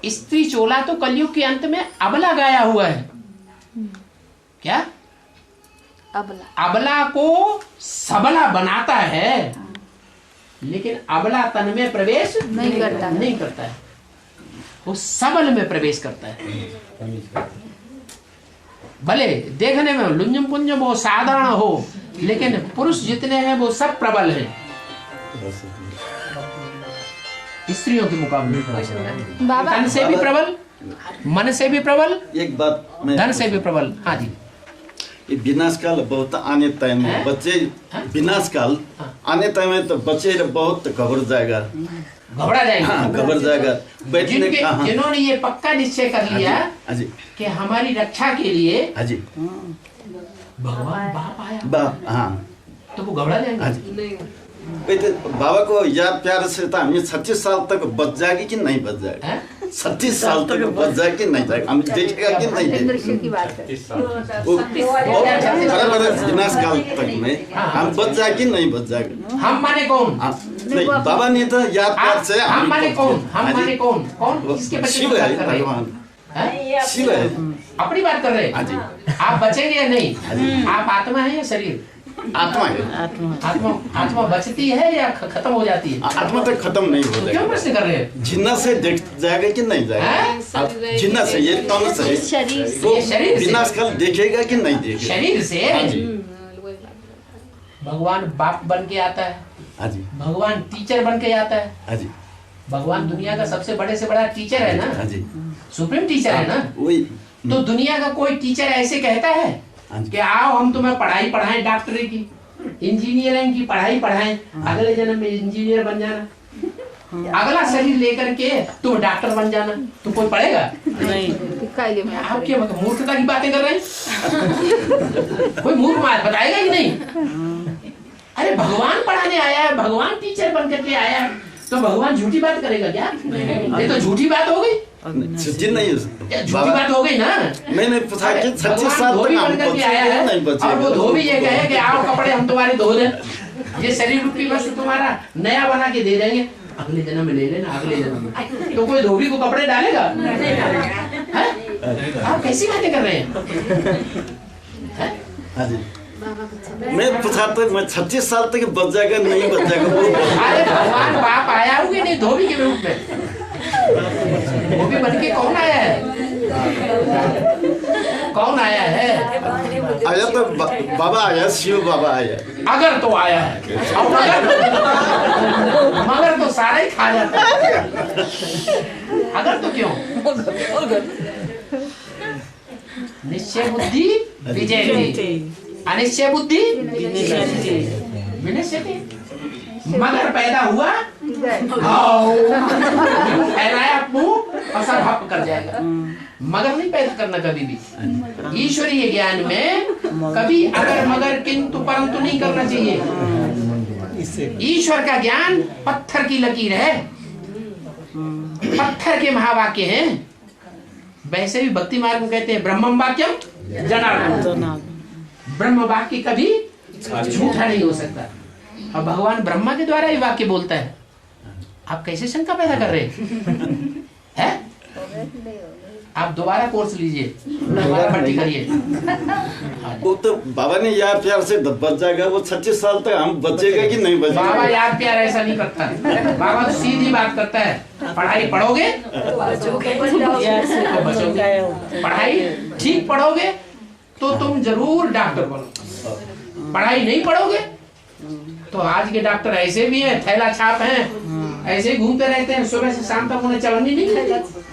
स्त्री चोला तो कलयुग के अंत में अबला गाया हुआ है। क्या? अबला को सबला बनाता है, लेकिन अबला तन में प्रवेश नहीं करता है। वो सबल में प्रवेश करता है। भले देखने में लुंजम पुंजम वो साधारण हो, लेकिन पुरुष जितने हैं वो सब प्रबल हैं स्त्रियों के मुकाबले। तन से भी प्रबल, मन से भी प्रबल, एक बात धन से भी प्रबल। हाँ जी। ये विनाश काल बहुत आने टाइम में बच्चे, विनाश काल आने टाइम में तो बच्चे बहुत घबरा जाएगा। हाँ, घबरा जाएगा। बैठने का जिन्होंने ये पक्का निश्चय कर लिया कि हमारी रक्षा के लिए भगवान बाप आया, हाँ, तो वो घबरा जाएंगे। बाबा को याद प्यार से था, हमें 36 साल तक बच जाएगी कि नहीं बच जाएगी? 36 साल तक बच जाएगी कि नहीं जाएगी? हम देखेगा कि नहीं देखेगा? बड़े विनाश काल तक में हम बच जाए कि नहीं बच जाएगा? हम माने कौन? नहीं, बाबा ने तो याद प्यार से हम माने कौन? हम माने कौन? कौन? शिव है, भगवान शिव है। अपनी बात कर रहे हैं। आप बचेंगे या नहीं? आप आत्मा है या शरीर? आत्मा है। आत्मा बचती है या खत्म हो जाती है? आत्मा तक खत्म नहीं हो जाएगी। क्यों प्रश्न कर रहे हैं? जिन्ना से देख जाएगा कि नहीं जाएगा? जिन्ना से, ये कौन से शरीर विनाश काल देखेगा कि नहीं देखेगा? शरीर से। भगवान बाप बन के आता है, भगवान टीचर बन के आता है। भगवान दुनिया का सबसे बड़े से बड़ा टीचर है ना, सुप्रीम टीचर है ना। तो दुनिया का कोई टीचर ऐसे कहता है कि आओ हम तुम्हें पढ़ाई पढ़ाएं, डॉक्टरी की, इंजीनियरिंग की पढ़ाई पढ़ाएं, अगले जन्म में इंजीनियर बन जाना, अगला शरीर लेकर के तुम डॉक्टर बन जाना। तो कोई पढ़ेगा नहीं। आप क्या मूर्खता की बातें कर रहे हैं? कोई मूर्ख बात बताएगा कि नहीं? अरे भगवान पढ़ाने आया है, भगवान टीचर बन करके आया है, तो भगवान झूठी बात करेगा क्या? ये तो झूठी बात हो गई। झूठी नहीं, झूठी बात हो गई ना। मैंने पूछा कि 36 साल धोबी बन करके आया है और वो धोबी ये कहे कि आओ कपड़े हम तुम्हारे धो दें, ये शरीर रूपी वस्त्र तुम्हारा नया बना के दे देंगे, अगले जन्म में ले लेना, अगले जन्म में। तो कोई धोबी को कपड़े डालेगा? आप कैसी बातें कर रहे हैं? मैं पूछा तो मैं 36 साल तक बच जाएगा नहीं बच जाएगा? अरे भगवान बाप आया होगी नहीं धोबी के रूप में? धोबी बन के कौन आया है? कौन आया है? आया तो बाबा आया, शिव बाबा आया। अगर तो आया है, मगर तो सारा ही खा जाता है। अगर तो क्यों? निश्चय बुद्धि विजयते, अनिश्चय बुद्धि विनश्यते। मगर पैदा हुआ फैलाया मुंह और सब हप कर जाएगा। मगर नहीं पैदा करना कभी भी। ईश्वरीय ज्ञान में कभी अगर मगर किंतु परंतु नहीं करना चाहिए। ईश्वर का ज्ञान पत्थर की लकीर है, पत्थर के महावाक्य हैं। वैसे भी भक्ति मार्ग में कहते हैं ब्रह्मम वाक्यम जनार्दन, ब्रह्म वाक्य कभी झूठा नहीं हो सकता। और भगवान ब्रह्मा के द्वारा ही वाक्य बोलता है। आप कैसे शंका पैदा कर रहे हैं? आप दोबारा कोर्स लीजिए, दोबारा भर्ती करिए। वो तो बाबा ने यार प्यार से बच जाएगा, वो 26 साल तक हम बचेगा कि नहीं बचेगा? बाबा यार प्यार ऐसा नहीं करता। बाबा तो सीधी बात करता है, पढ़ाई पढ़ोगे तो बचोगे, पढ़ाई ठीक पढ़ोगे तो तुम जरूर डॉक्टर बनो। पढ़ाई नहीं पढ़ोगे तो आज के डॉक्टर ऐसे भी हैं, थैला छाप हैं, ऐसे ही घूमते रहते हैं, सुबह से शाम तक उन्हें चलनी नहीं मिलती।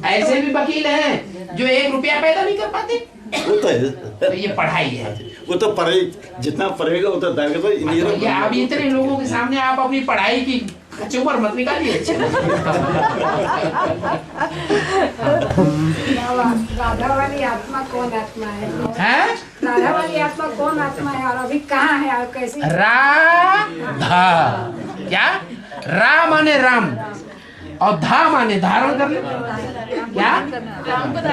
ऐसे भी वकील हैं जो 1 रुपया पैदा नहीं कर पाते। वो तो है, तो ये पढ़ाई है। वो तो पढ़ाई जितना पढ़ेगा उतना दाएगा। तो ये आप इतने लोगों के सामने आप अपनी पढ़ाई की चुमर मत निकालिए। राधा वाली आत्मा कौन आत्मा है? राधा वाली आत्मा कौन आत्मा है और अभी कहाँ है और कैसी? राधा क्या? रा माने राम और धा माने धारण कर ले। क्या?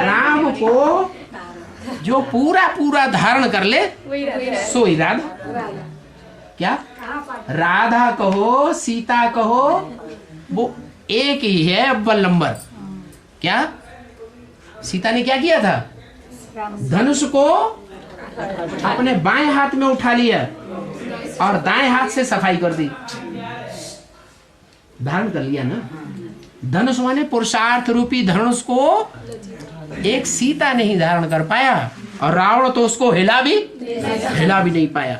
राम को जो पूरा पूरा धारण कर ले सोई राधा। क्या? राधा कहो सीता कहो वो एक ही है अव्वल नंबर। क्या? सीता ने क्या किया था? धनुष को अपने बाएं हाथ में उठा लिया और दाएं हाथ से सफाई कर दी, धारण कर लिया ना। धनुष माने पुरुषार्थ रूपी धनुष को एक सीता नहीं धारण कर पाया और रावण तो उसको हिला भी नहीं पाया।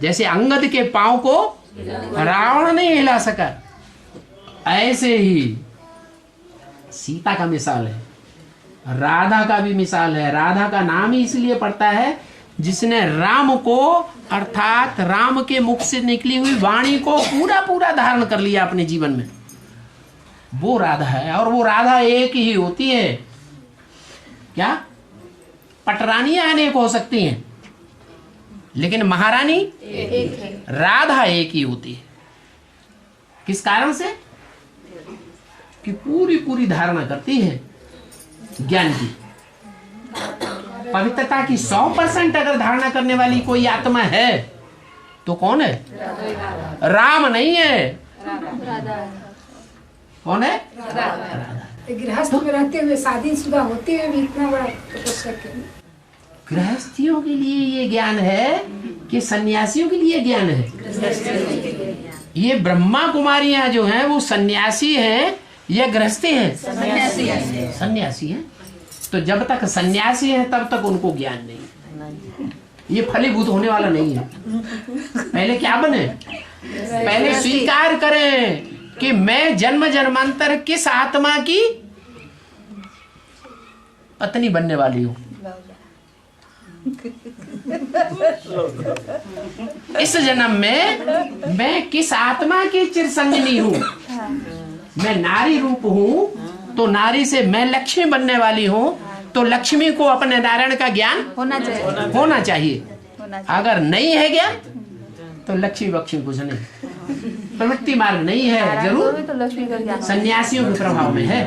जैसे अंगद के पांव को रावण नहीं हिला सका, ऐसे ही सीता का मिसाल है, राधा का भी मिसाल है। राधा का नाम ही इसलिए पड़ता है जिसने राम को अर्थात राम के मुख से निकली हुई वाणी को पूरा पूरा धारण कर लिया अपने जीवन में, वो राधा है। और वो राधा एक ही होती है। क्या? पटरानियां अनेक हो सकती हैं लेकिन महारानी एक है। राधा एक ही होती है। किस कारण से? कि पूरी पूरी धारणा करती है ज्ञान की, पवित्रता की 100% अगर धारणा करने वाली कोई आत्मा है तो कौन है? राम नहीं है। कौन है? गृहस्थ में रहते हुए शादीशुदा होते हुए भी इतना बड़ा तपस्या क्यों? गृहस्थियों के लिए ये ज्ञान है कि सन्यासियों के लिए ज्ञान है? ये ब्रह्मा कुमारियां जो हैं वो सन्यासी हैं या गृहस्थी हैं? सन्यासी हैं। तो जब तक सन्यासी हैं तब तक उनको ज्ञान नहीं। ये फलीभूत होने वाला नहीं है। पहले क्या बने? पहले स्वीकार करें कि मैं जन्म जन्मांतर किस आत्मा की पत्नी बनने वाली हूं। इस जन्म में मैं किस आत्मा की चिरसंगिनी हूं। मैं नारी रूप हूं तो नारी से मैं लक्ष्मी बनने वाली हूं, तो लक्ष्मी को अपने नारायण का ज्ञान होना चाहिए। अगर नहीं है ज्ञान तो लक्ष्मी बक्ष्मी कुछ नहीं, प्रवृत्ति मार्ग नहीं है। जरूर तो लक्ष्मी का ज्ञान सन्यासियों के प्रभाव में है।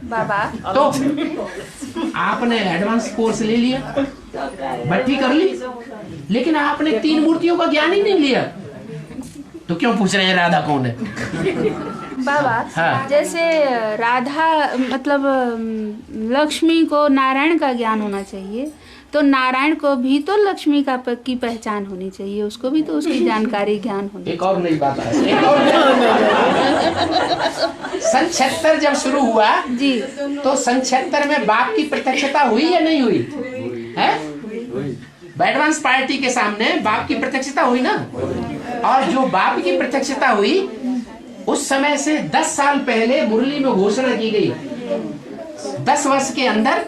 बाबा तो आपने एडवांस कोर्स ले लिया, भट्टी कर ली, लेकिन आपने 3 मूर्तियों का ज्ञान ही नहीं लिया, तो क्यों पूछ रहे हैं राधा कौन है? बाबा हाँ। जैसे राधा मतलब लक्ष्मी को नारायण का ज्ञान होना चाहिए, तो नारायण को भी तो लक्ष्मी की पहचान होनी चाहिए, उसको भी तो उसकी जानकारी ज्ञान होनी। एक और नई बात है। सन 76 जब शुरू हुआ जी, तो सन 76 में बाप की प्रत्यक्षता हुई या नहीं हुई है? एडवांस पार्टी के सामने बाप की प्रत्यक्षता हुई ना। और जो बाप की प्रत्यक्षता हुई उस समय से 10 साल पहले मुरली में घोषणा की गई, 10 वर्ष के अंदर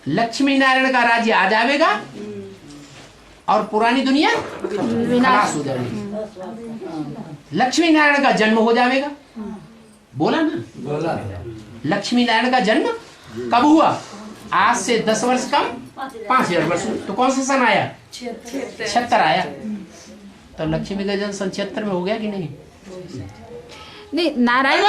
लक्ष्मी नारायण का राज्य आ जाएगा और पुरानी दुनिया खलास हो जाएगी। लक्ष्मी नारायण का जन्म हो जाएगा। बोला ना, बोला। लक्ष्मी नारायण का जन्म कब हुआ? आज से 10 वर्ष कम 5000 वर्ष। तो कौन सा सन आया? 76 आया। तो लक्ष्मी का जन्म सन 76 में हो गया कि नहीं? नहीं, नारायण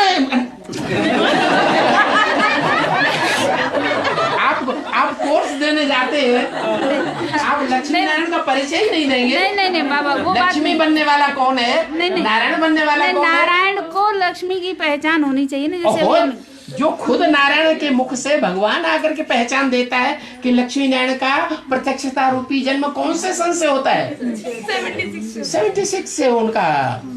आप कोर्स देने जाते हैं, आप लक्ष्मी नारायण का परिचय ही नहीं देंगे। नहीं बाबा, वो लक्ष्मी बनने वाला कौन है? नहीं, नारायण बनने वाला कौन है? नारायण को लक्ष्मी की पहचान होनी चाहिए ना, जैसे जो खुद नारायण के मुख से भगवान आकर के पहचान देता है कि लक्ष्मी नारायण का प्रत्यक्षता रूपी जन्म कौन से सन से होता है? 76 से उनका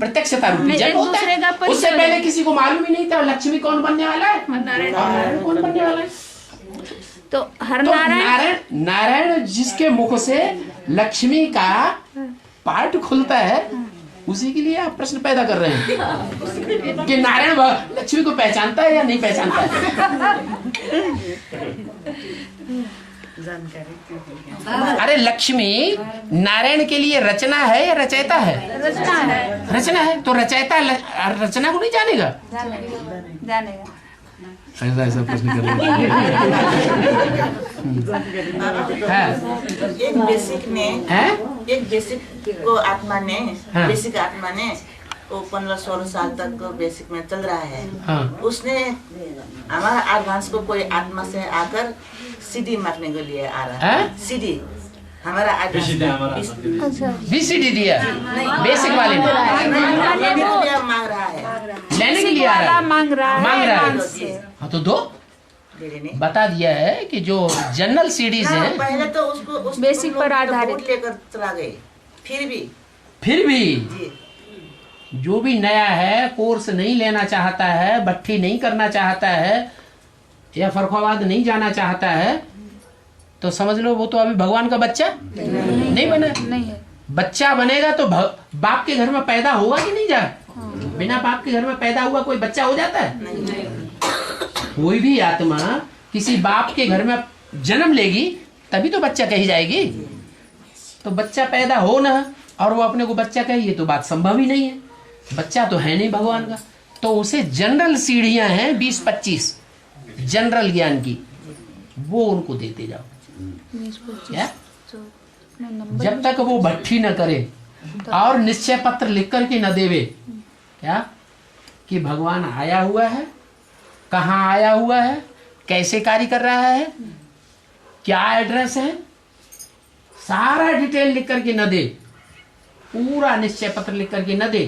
प्रत्यक्षता रूपी जन्म होता है। उससे पहले किसी को मालूम ही नहीं था लक्ष्मी कौन बनने वाला है, नारायण कौन बनने वाला है। तो नारायण जिसके मुख से लक्ष्मी का पार्ट खुलता है, उसी के लिए आप प्रश्न पैदा कर रहे हैं कि नारायण लक्ष्मी को पहचानता है या नहीं पहचानता है? अरे लक्ष्मी नारायण के लिए रचना है या रचयिता है? रचना है। तो रचयिता रचना को नहीं जानेगा? जानेगा। ऐसा प्रश्न कर रहे एक बेसिक में एक बेसिक को आत्मा ने बेसिक आत्मा ने वो 15-16 साल तक बेसिक में चल रहा है। उसने हमारा एडवांस को कोई आत्मा से आकर सीडी मारने के लिए आ रहा है। सीडी हमारा बीसीडी दिया बेसिक वाले ने मांग रहा है, लेने के लिए आ रहा है, मांग रहा है। हाँ तो दो बता दिया है कि जो जनरल सीडीज है पहले तो उसको बेसिक पर आधारित लेकर चला गए। फिर भी जो भी नया है, कोर्स नहीं लेना चाहता है, भट्टी नहीं करना चाहता है या फर्रुखाबाद नहीं जाना चाहता है, तो समझ लो वो तो अभी भगवान का बच्चा नहीं बना। नहीं है। बच्चा बनेगा तो बाप के घर में पैदा होगा कि नहीं? जा बिना बाप के घर में पैदा हुआ कोई बच्चा हो जाता है? कोई भी आत्मा किसी बाप के घर में जन्म लेगी तभी तो बच्चा कही जाएगी। तो बच्चा पैदा हो ना और वो अपने को बच्चा कही, ये तो बात संभव ही नहीं है। बच्चा तो है नहीं भगवान का। तो उसे जनरल सीढ़ियां हैं 20-25 जनरल ज्ञान की, वो उनको देते जाओ। क्या? जब तक वो भट्टी न करे और निश्चय पत्र लिख करके न देवे क्या कि भगवान आया हुआ है, कहाँ आया हुआ है, कैसे कार्य कर रहा है, क्या एड्रेस है, सारा डिटेल लिख करके न दे, पूरा निश्चय पत्र लिख करके न दे,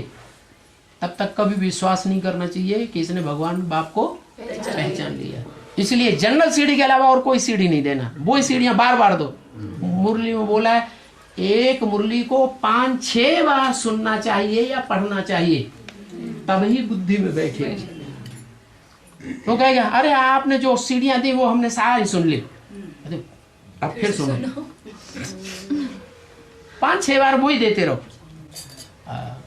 तब तक कभी विश्वास नहीं करना चाहिए कि इसने भगवान बाप को पहचान लिया। इसलिए जनरल सीढ़ी के अलावा और कोई सीढ़ी नहीं देना। वो सीढ़ियां बार बार दो। मुरली में बोला है एक मुरली को 5-6 बार सुनना चाहिए या पढ़ना चाहिए, तभी बुद्धि में बैठे। तो कहेगा अरे आपने जो सीढ़ियां दी वो हमने सारी सुन ली, अब फिर सुनो। 5-6 बार वो ही देते रहो।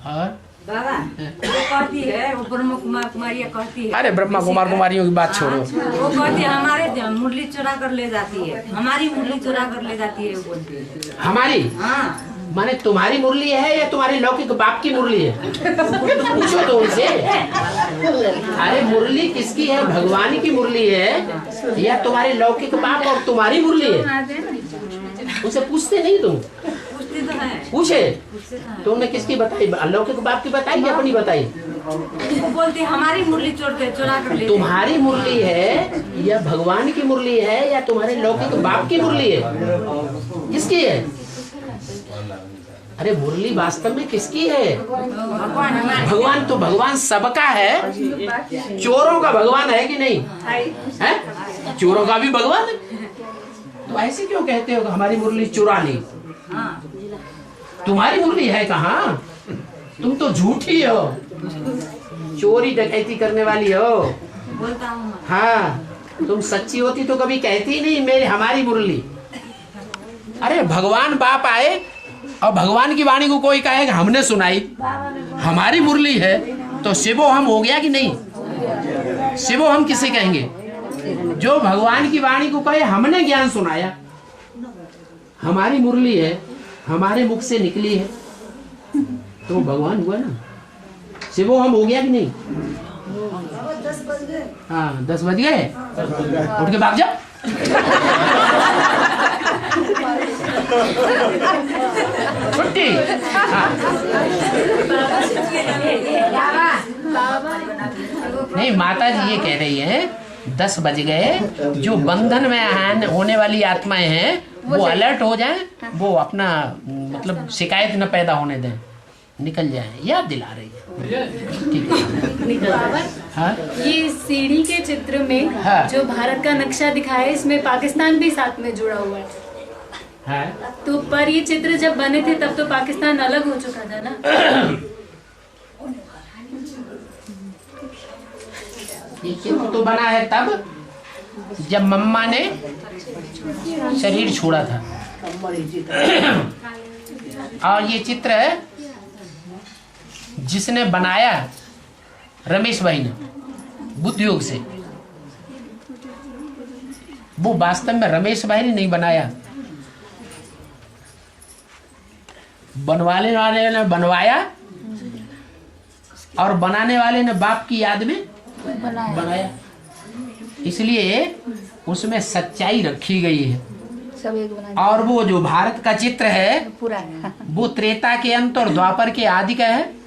और बाबा वो कहती है, वो ब्रह्म कुमार कुमारियाँ कहती है। अरे ब्रह्मा कुमार कुमारियों की बात छोड़ो। वो कहती है हमारे मुरली चुरा कर ले जाती है, हमारी मुरली चुरा कर ले जाती है। वो बोलती है हमारी। हाँ माने तुम्हारी मुरली है या तुम्हारे लौकिक बाप की मुरली है? पूछो तो उनसे। अरे मुरली किसकी है? भगवान की मुरली है या तुम्हारे लौकिक बाप और तुम्हारी मुरली है? उनसे पूछते नहीं तुम? पूछे तो उन्हें किसकी बताई? लौकिक बाप की बताई या अपनी बताई? वो बोलती हमारी मुरली चुरा कर ले। तुम्हारी मुरली है या भगवान की मुरली है या तुम्हारे लौकिक बाप की मुरली है? किसकी है? अरे मुरली वास्तव में किसकी है? भगवान। तो भगवान सबका है। चोरों का भगवान है कि नहीं है? चोरों का भी भगवान है। तो ऐसे क्यों कहते हो हमारी मुरली चुरा ली? तुम्हारी मुरली है कहाँ? तुम तो झूठी हो, चोरी डकैती करने वाली हो। बोलता हूँ हाँ, तुम सच्ची होती तो कभी कहती नहीं मेरी हमारी मुरली। अरे भगवान बाप आए और भगवान की वाणी को कोई कहे हमने सुनाई, हमारी मुरली है, तो शिवो हम हो गया कि नहीं? शिवो हम किसे कहेंगे? जो भगवान की वाणी को कहे हमने ज्ञान सुनाया, हमारी मुरली है, हमारे मुख से निकली है तो वो भगवान हुआ ना, शिवो हम हो गया कि नहीं? हाँ 10 बज गए, उठ के भाग जाओ। छुट्टी। नहीं, माता जी ये कह रही है 10 बज गए, जो बंधन में होने वाली आत्माएं हैं वो अलर्ट हो जाएं, वो अपना मतलब शिकायत न पैदा होने दें, निकल जाएं, याद दिला रही है। ठीक है। हाँ? ये सीढ़ी के चित्र में हाँ। जो भारत का नक्शा दिखाया है, इसमें पाकिस्तान भी साथ में जुड़ा हुआ है। हाँ? तो पर ये चित्र जब बने थे तब तो पाकिस्तान अलग हो चुका था ना। ये चित्र तो बना है तब जब मम्मा ने शरीर छोड़ा था। और ये चित्र जिसने बनाया रमेश भाई ने बुद्ध योग से, वो वास्तव में रमेश भाई ने नहीं बनाया, बनवाने वाले ने बनवाया और बनाने वाले ने बाप की याद में बनाया। इसलिए उसमें सच्चाई रखी गई है। सब एक बना। और वो जो भारत का चित्र है पूरा वो त्रेता के अंत और द्वापर के आदि का है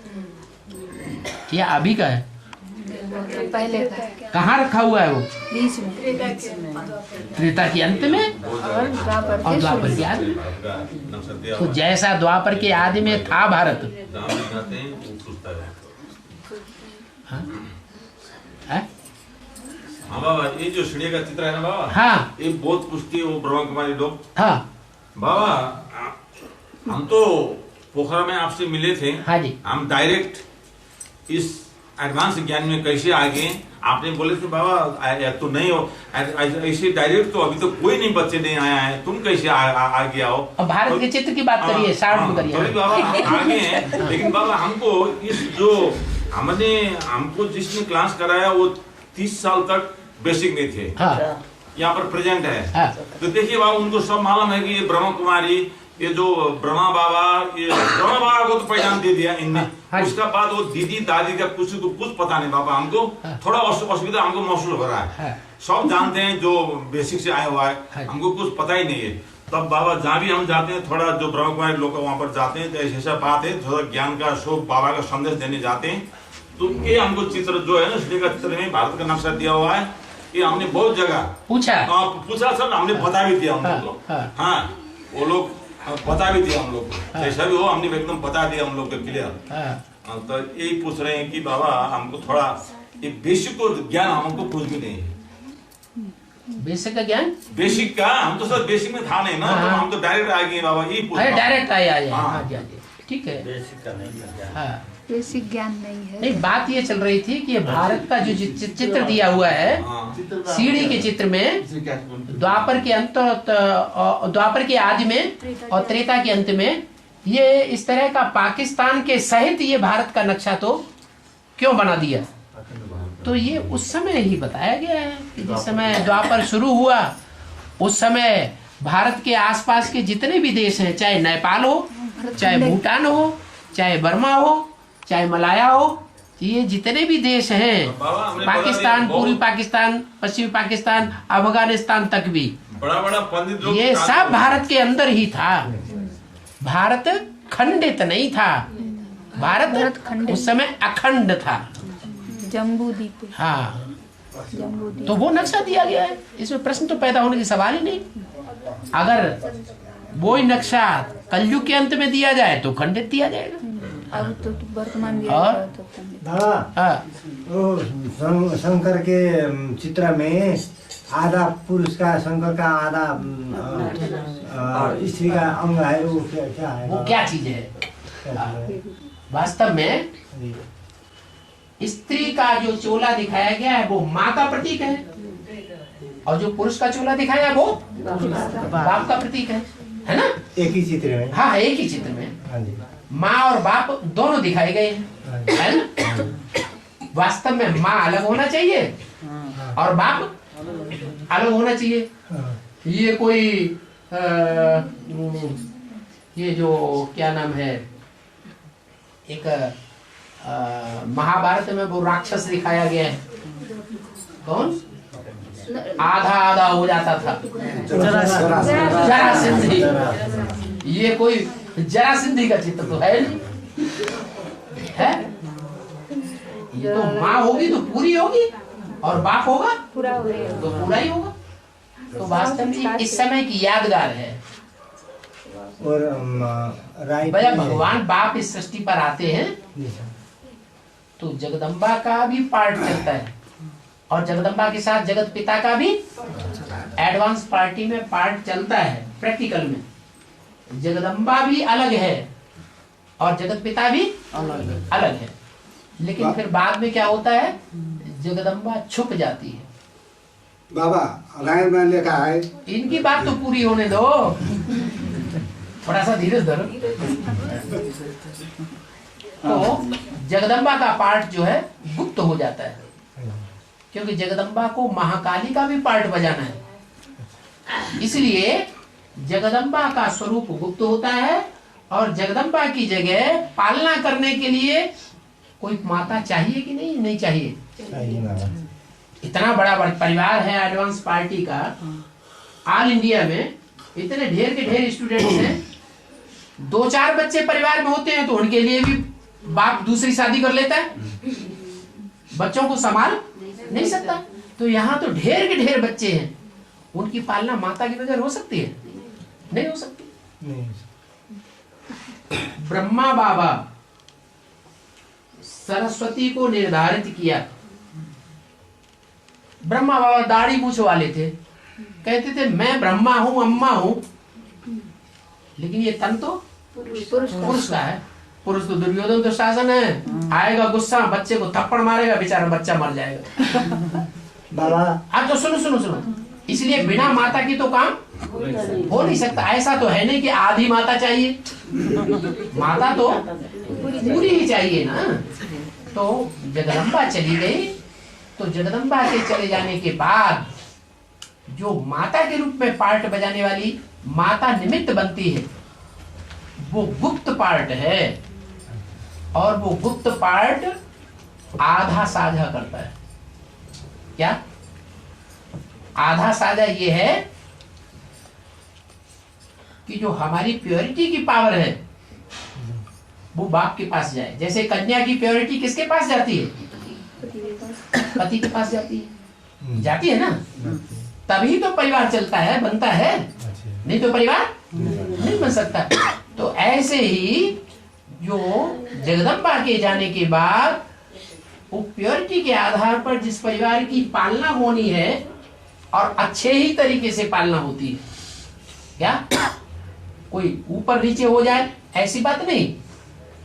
या अभी का है? पहले का। कहाँ रखा हुआ है वो? बीच में। त्रेता के अंत में और द्वापर के आदि में। तो जैसा द्वापर के आदि में था भारत, हाँ? हाँ बाबा, ये जो सीढ़ी का चित्र है ना बाबा, हाँ, ये बहुत पुष्टि वो ब्रह्मा कुमारी लोग। हाँ बाबा, हम तो पोखरा में आपसे मिले थे। हाँ जी। हम डायरेक्ट इस एडवांस ज्ञान में कैसे आ गए? आपने बोले थे बाबा तो नहीं हो ऐसे डायरेक्ट, तो अभी तो कोई नहीं बच्चे नहीं आया है, तुम कैसे आ गया हो? अब भारत के चित्र की बात करिए, साउंड करिए। बाबा हम आगे हैं, लेकिन बाबा हमको इस जो हमको जिसने क्लास कराया वो 30 साल तक बेसिक में थे। हाँ। यहाँ पर प्रेजेंट है। हाँ। तो देखिए बाबा, उनको सब मालूम है कि ये ब्रह्मा कुमारी, ये जो ब्रह्मा बाबा, ये ब्रह्मा बाबा को तो पहचान दे दिया इनने। हाँ। उसका बाद वो दीदी दादी का कुछ पता नहीं बाबा, हमको थोड़ा असुविधा हमको महसूस हो रहा है। सब जानते हैं जो बेसिक से आया हुआ है, हमको कुछ पता ही नहीं है। तब बाबा जहाँ भी हम जाते हैं, थोड़ा जो ब्रह्मा कुमारी लोग वहाँ पर जाते हैं, तो ऐसा बात है, थोड़ा ज्ञान का शो बाबा का संदेश देने जाते हैं। तो ये हमको चित्र जो है ना, इसलिए का चित्र में भारत का नक्शा दिया हुआ है। ये हमने बहुत जगह पूछा सर, हमने बता भी दिया हम लोग को। हाँ, वो लोग बता भी दिया हम लोग को, जैसा भी हो हमने एकदम बता दिया हम लोग को क्लियर। तो यही पूछ रहे हैं कि बाबा हमको थोड़ा ये बेसिक को ज्ञान हमको कुछ भी नहीं है। बेसिक का ज्ञान? बेसिक का हम तो सर बेसिक में था नहीं ना, तो हम तो डायरेक्ट आ गए बाबा। यही पूछ डायरेक्ट आया। ठीक है, बेसिक का नहीं। हाँ, बेसिक ज्ञान नहीं है। नहीं, बात ये चल रही थी कि भारत का जो चित्र दिया हुआ है सीढ़ी के चित्र में, द्वापर के अंत और द्वापर के आदि में और त्रेता के अंत में, ये इस तरह का पाकिस्तान के सहित ये भारत का नक्शा तो क्यों बना दिया? तो ये उस समय ही बताया गया है कि जिस समय द्वापर शुरू हुआ उस समय भारत के आसपास के जितने भी देश हैं, चाहे नेपाल हो, चाहे भूटान हो, चाहे बर्मा हो, चाहे मलाया हो, ये जितने भी देश हैं, पाकिस्तान, पूर्वी पाकिस्तान, पश्चिमी पाकिस्तान, अफगानिस्तान तक भी, बड़ा पंडित लोग, ये सब भारत के अंदर ही था। भारत खंडित नहीं था, भारत उस समय अखंड था, जम्बू द्वीप। हाँ, तो वो नक्शा दिया गया है, इसमें प्रश्न तो पैदा होने की सवाल ही नहीं। अगर वो नक्शा कलयुग के अंत में दिया जाए तो खंडित दिया जाएगा। अब तो वर्तमान शंकर के चित्र में आधा पुरुष का, शंकर का आधा स्त्री का अंग है, वो क्या है? वो क्या चीज है? वास्तव में स्त्री का जो चोला दिखाया गया है वो माँ का प्रतीक है, और जो पुरुष का चोला दिखाया है वो बाप का प्रतीक है ना? एक ही चित्र में। हाँ, एक ही चित्र में माँ और बाप दोनों दिखाए गए हैं, है ना? वास्तव में माँ अलग होना चाहिए और बाप अलग होना चाहिए। ये कोई ये जो क्या नाम है, एक महाभारत में वो राक्षस दिखाया गया है, कौन आधा आधा हो जाता था, जरासंधी। ये कोई जरासंधी का चित्र तो है नहीं, है? ये तो माँ होगी तो पूरी होगी और बाप होगा पूरा तो पूरा ही होगा। तो वास्तव में इस समय की यादगार है। और जब भगवान बाप इस सृष्टि पर आते हैं तो जगदम्बा का भी पार्ट चलता है और जगदम्बा के साथ जगत पिता का भी एडवांस पार्टी में पार्ट चलता है। प्रैक्टिकल में जगदम्बा भी अलग है और जगत पिता भी अलग है, लेकिन फिर बाद में क्या होता है, जगदम्बा छुप जाती है। बाबा रायन में लिखा है, इनकी बात तो पूरी होने दो, थोड़ा सा धीरज धरो। तो जगदम्बा का पार्ट जो है गुप्त हो जाता है, क्योंकि जगदम्बा को महाकाली का भी पार्ट बजाना है। इसलिए जगदम्बा का स्वरूप गुप्त होता है और जगदम्बा की जगह पालना करने के लिए कोई माता चाहिए कि नहीं, नहीं चाहिए? इतना बड़ा परिवार है एडवांस पार्टी का, ऑल इंडिया में इतने ढेर के ढेर स्टूडेंट्स हैं, 2-4 बच्चे परिवार में होते हैं तो उनके लिए भी बाप दूसरी शादी कर लेता है, बच्चों को संभाल नहीं सकता। तो यहाँ तो ढेर के ढेर बच्चे हैं, उनकी पालना माता के बगैर हो सकती है? नहीं हो सकती। ब्रह्मा बाबा सरस्वती को निर्धारित किया। ब्रह्मा बाबा दाढ़ी मूछ वाले थे, कहते थे मैं ब्रह्मा हूं, अम्मा हूं, लेकिन ये तन तो पुरुष का है। पुरुष तो दुर्योधन तो शासन है, आएगा गुस्सा, बच्चे को थप्पड़ मारेगा, बेचारा बच्चा मर जाएगा। बाबा अब तो सुनो, इसलिए बिना माता की तो काम हो नहीं सकता। ऐसा तो है नहीं कि आधी माता चाहिए, माता तो पूरी ही चाहिए ना। तो जगदम्बा चली गई, तो जगदम्बा के चले जाने के बाद जो माता के रूप में पार्ट बजाने वाली माता निमित्त बनती है, वो गुप्त पार्ट है, और वो गुप्त पार्ट आधा साझा करता है। क्या आधा साझा? ये है कि जो हमारी प्योरिटी की पावर है वो बाप के पास जाए। जैसे कन्या की प्योरिटी किसके पास जाती है? पति के पास जाती है ना, तभी तो परिवार चलता है, बनता है, नहीं तो परिवार नहीं बन सकता। तो ऐसे ही जो जगदम्बा के जाने के बाद वो प्योरिटी के आधार पर जिस परिवार की पालना होनी है और अच्छे ही तरीके से पालना होती है, क्या कोई ऊपर नीचे हो जाए ऐसी बात नहीं,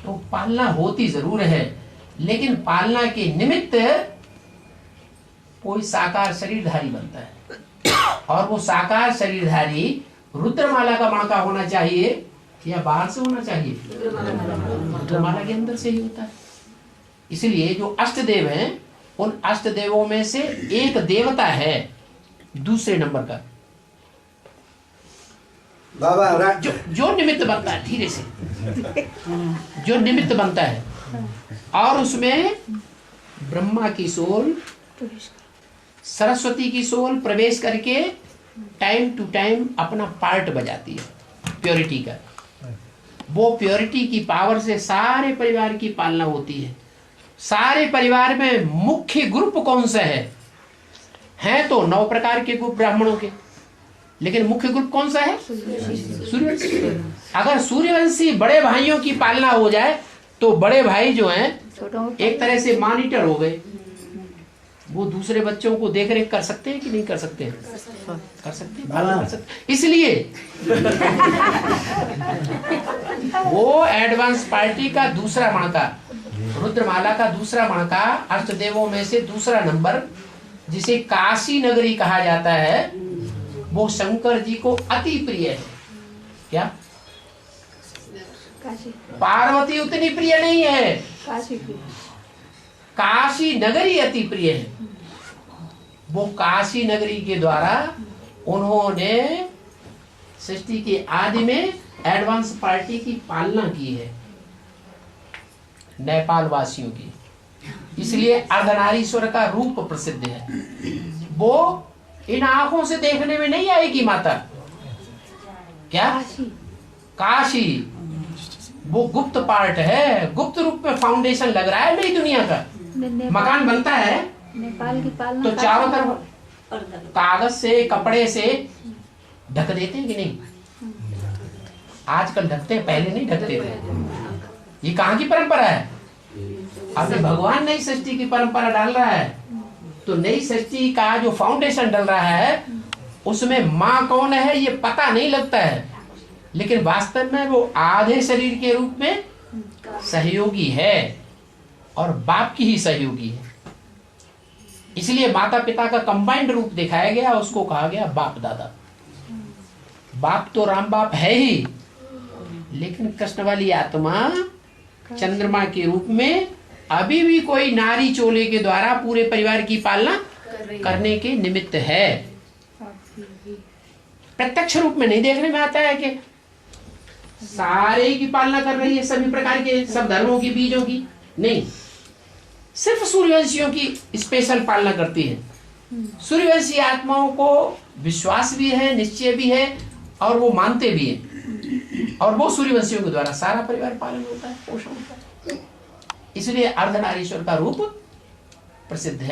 तो पालना होती जरूर है, लेकिन पालना के निमित्त कोई साकार शरीरधारी बनता है, और वो साकार शरीरधारी रुद्रमाला का मणका होना चाहिए या बाहर से होना चाहिए? रुद्रमाला के अंदर से ही होता है। इसलिए जो अष्टदेव हैं, उन अष्टदेवों में से एक देवता है दूसरे नंबर का, बाबा जो निमित्त बनता है, धीरे से, जो निमित्त बनता है, और उसमें ब्रह्मा की सोल, सरस्वती की सोल प्रवेश करके टाइम टू टाइम अपना पार्ट बजाती है प्योरिटी का। वो प्योरिटी की पावर से सारे परिवार की पालना होती है। सारे परिवार में मुख्य ग्रुप कौन सा है तो 9 प्रकार के ग्रुप ब्राह्मणों के, लेकिन मुख्य ग्रुप कौन सा है? सूर्यवंशी। अगर सूर्यवंशी बड़े भाइयों की पालना हो जाए तो बड़े भाई जो हैं एक तरह से मॉनिटर हो गए, वो दूसरे बच्चों को देख रेख कर सकते हैं कि नहीं कर सकते? कर सकते हैं। इसलिए वो एडवांस पार्टी का दूसरा मणका, रुद्रमाला का दूसरा मणका, अष्टदेवों में से दूसरा नंबर, जिसे काशी नगरी कहा जाता है, वो शंकर जी को अति प्रिय है। क्या पार्वती उतनी प्रिय नहीं है, काशी नगरी अति प्रिय है। वो काशी नगरी के द्वारा उन्होंने सृष्टि के आदि में एडवांस पार्टी की पालना की है नेपाल वासियों की, इसलिए अर्धनारीश्वर का रूप प्रसिद्ध है। वो इन आंखों से देखने में नहीं आएगी माता। क्या? काशी वो गुप्त पार्ट है, गुप्त रूप में फाउंडेशन लग रहा है नई दुनिया का। मकान बनता है नेपाल की पालना तो चारों तरफ कागज से कपड़े से ढक देते हैं कि नहीं? आजकल ढकते हैं, पहले नहीं ढकते थे। ये कहाँ की परंपरा है? अभी भगवान नई सृष्टि की परंपरा डाल रहा है, तो नई सृष्टि का जो फाउंडेशन डल रहा है उसमें माँ कौन है ये पता नहीं लगता है, लेकिन वास्तव में वो आधे शरीर के रूप में सहयोगी है और बाप की ही सहयोगी है। इसलिए माता पिता का कंबाइंड रूप दिखाया गया, उसको कहा गया बाप दादा। बाप तो राम बाप है ही, लेकिन कृष्ण वाली आत्मा चंद्रमा के रूप में अभी भी कोई नारी चोले के द्वारा पूरे परिवार की पालना करने के निमित्त है। प्रत्यक्ष रूप में नहीं देखने में आता है कि सारे की पालना कर रही है, सभी प्रकार के सब धर्मों की, बीजों की नहीं, सिर्फ सूर्यवंशियों की स्पेशल पालना करती है। सूर्यवंशी आत्माओं को विश्वास भी है, निश्चय भी है और वो मानते भी हैं, और वो सूर्यवंशियों के द्वारा सारा परिवार पालन होता है, पोषण होता है। इसलिए अर्धनारीश्वर का रूप प्रसिद्ध है।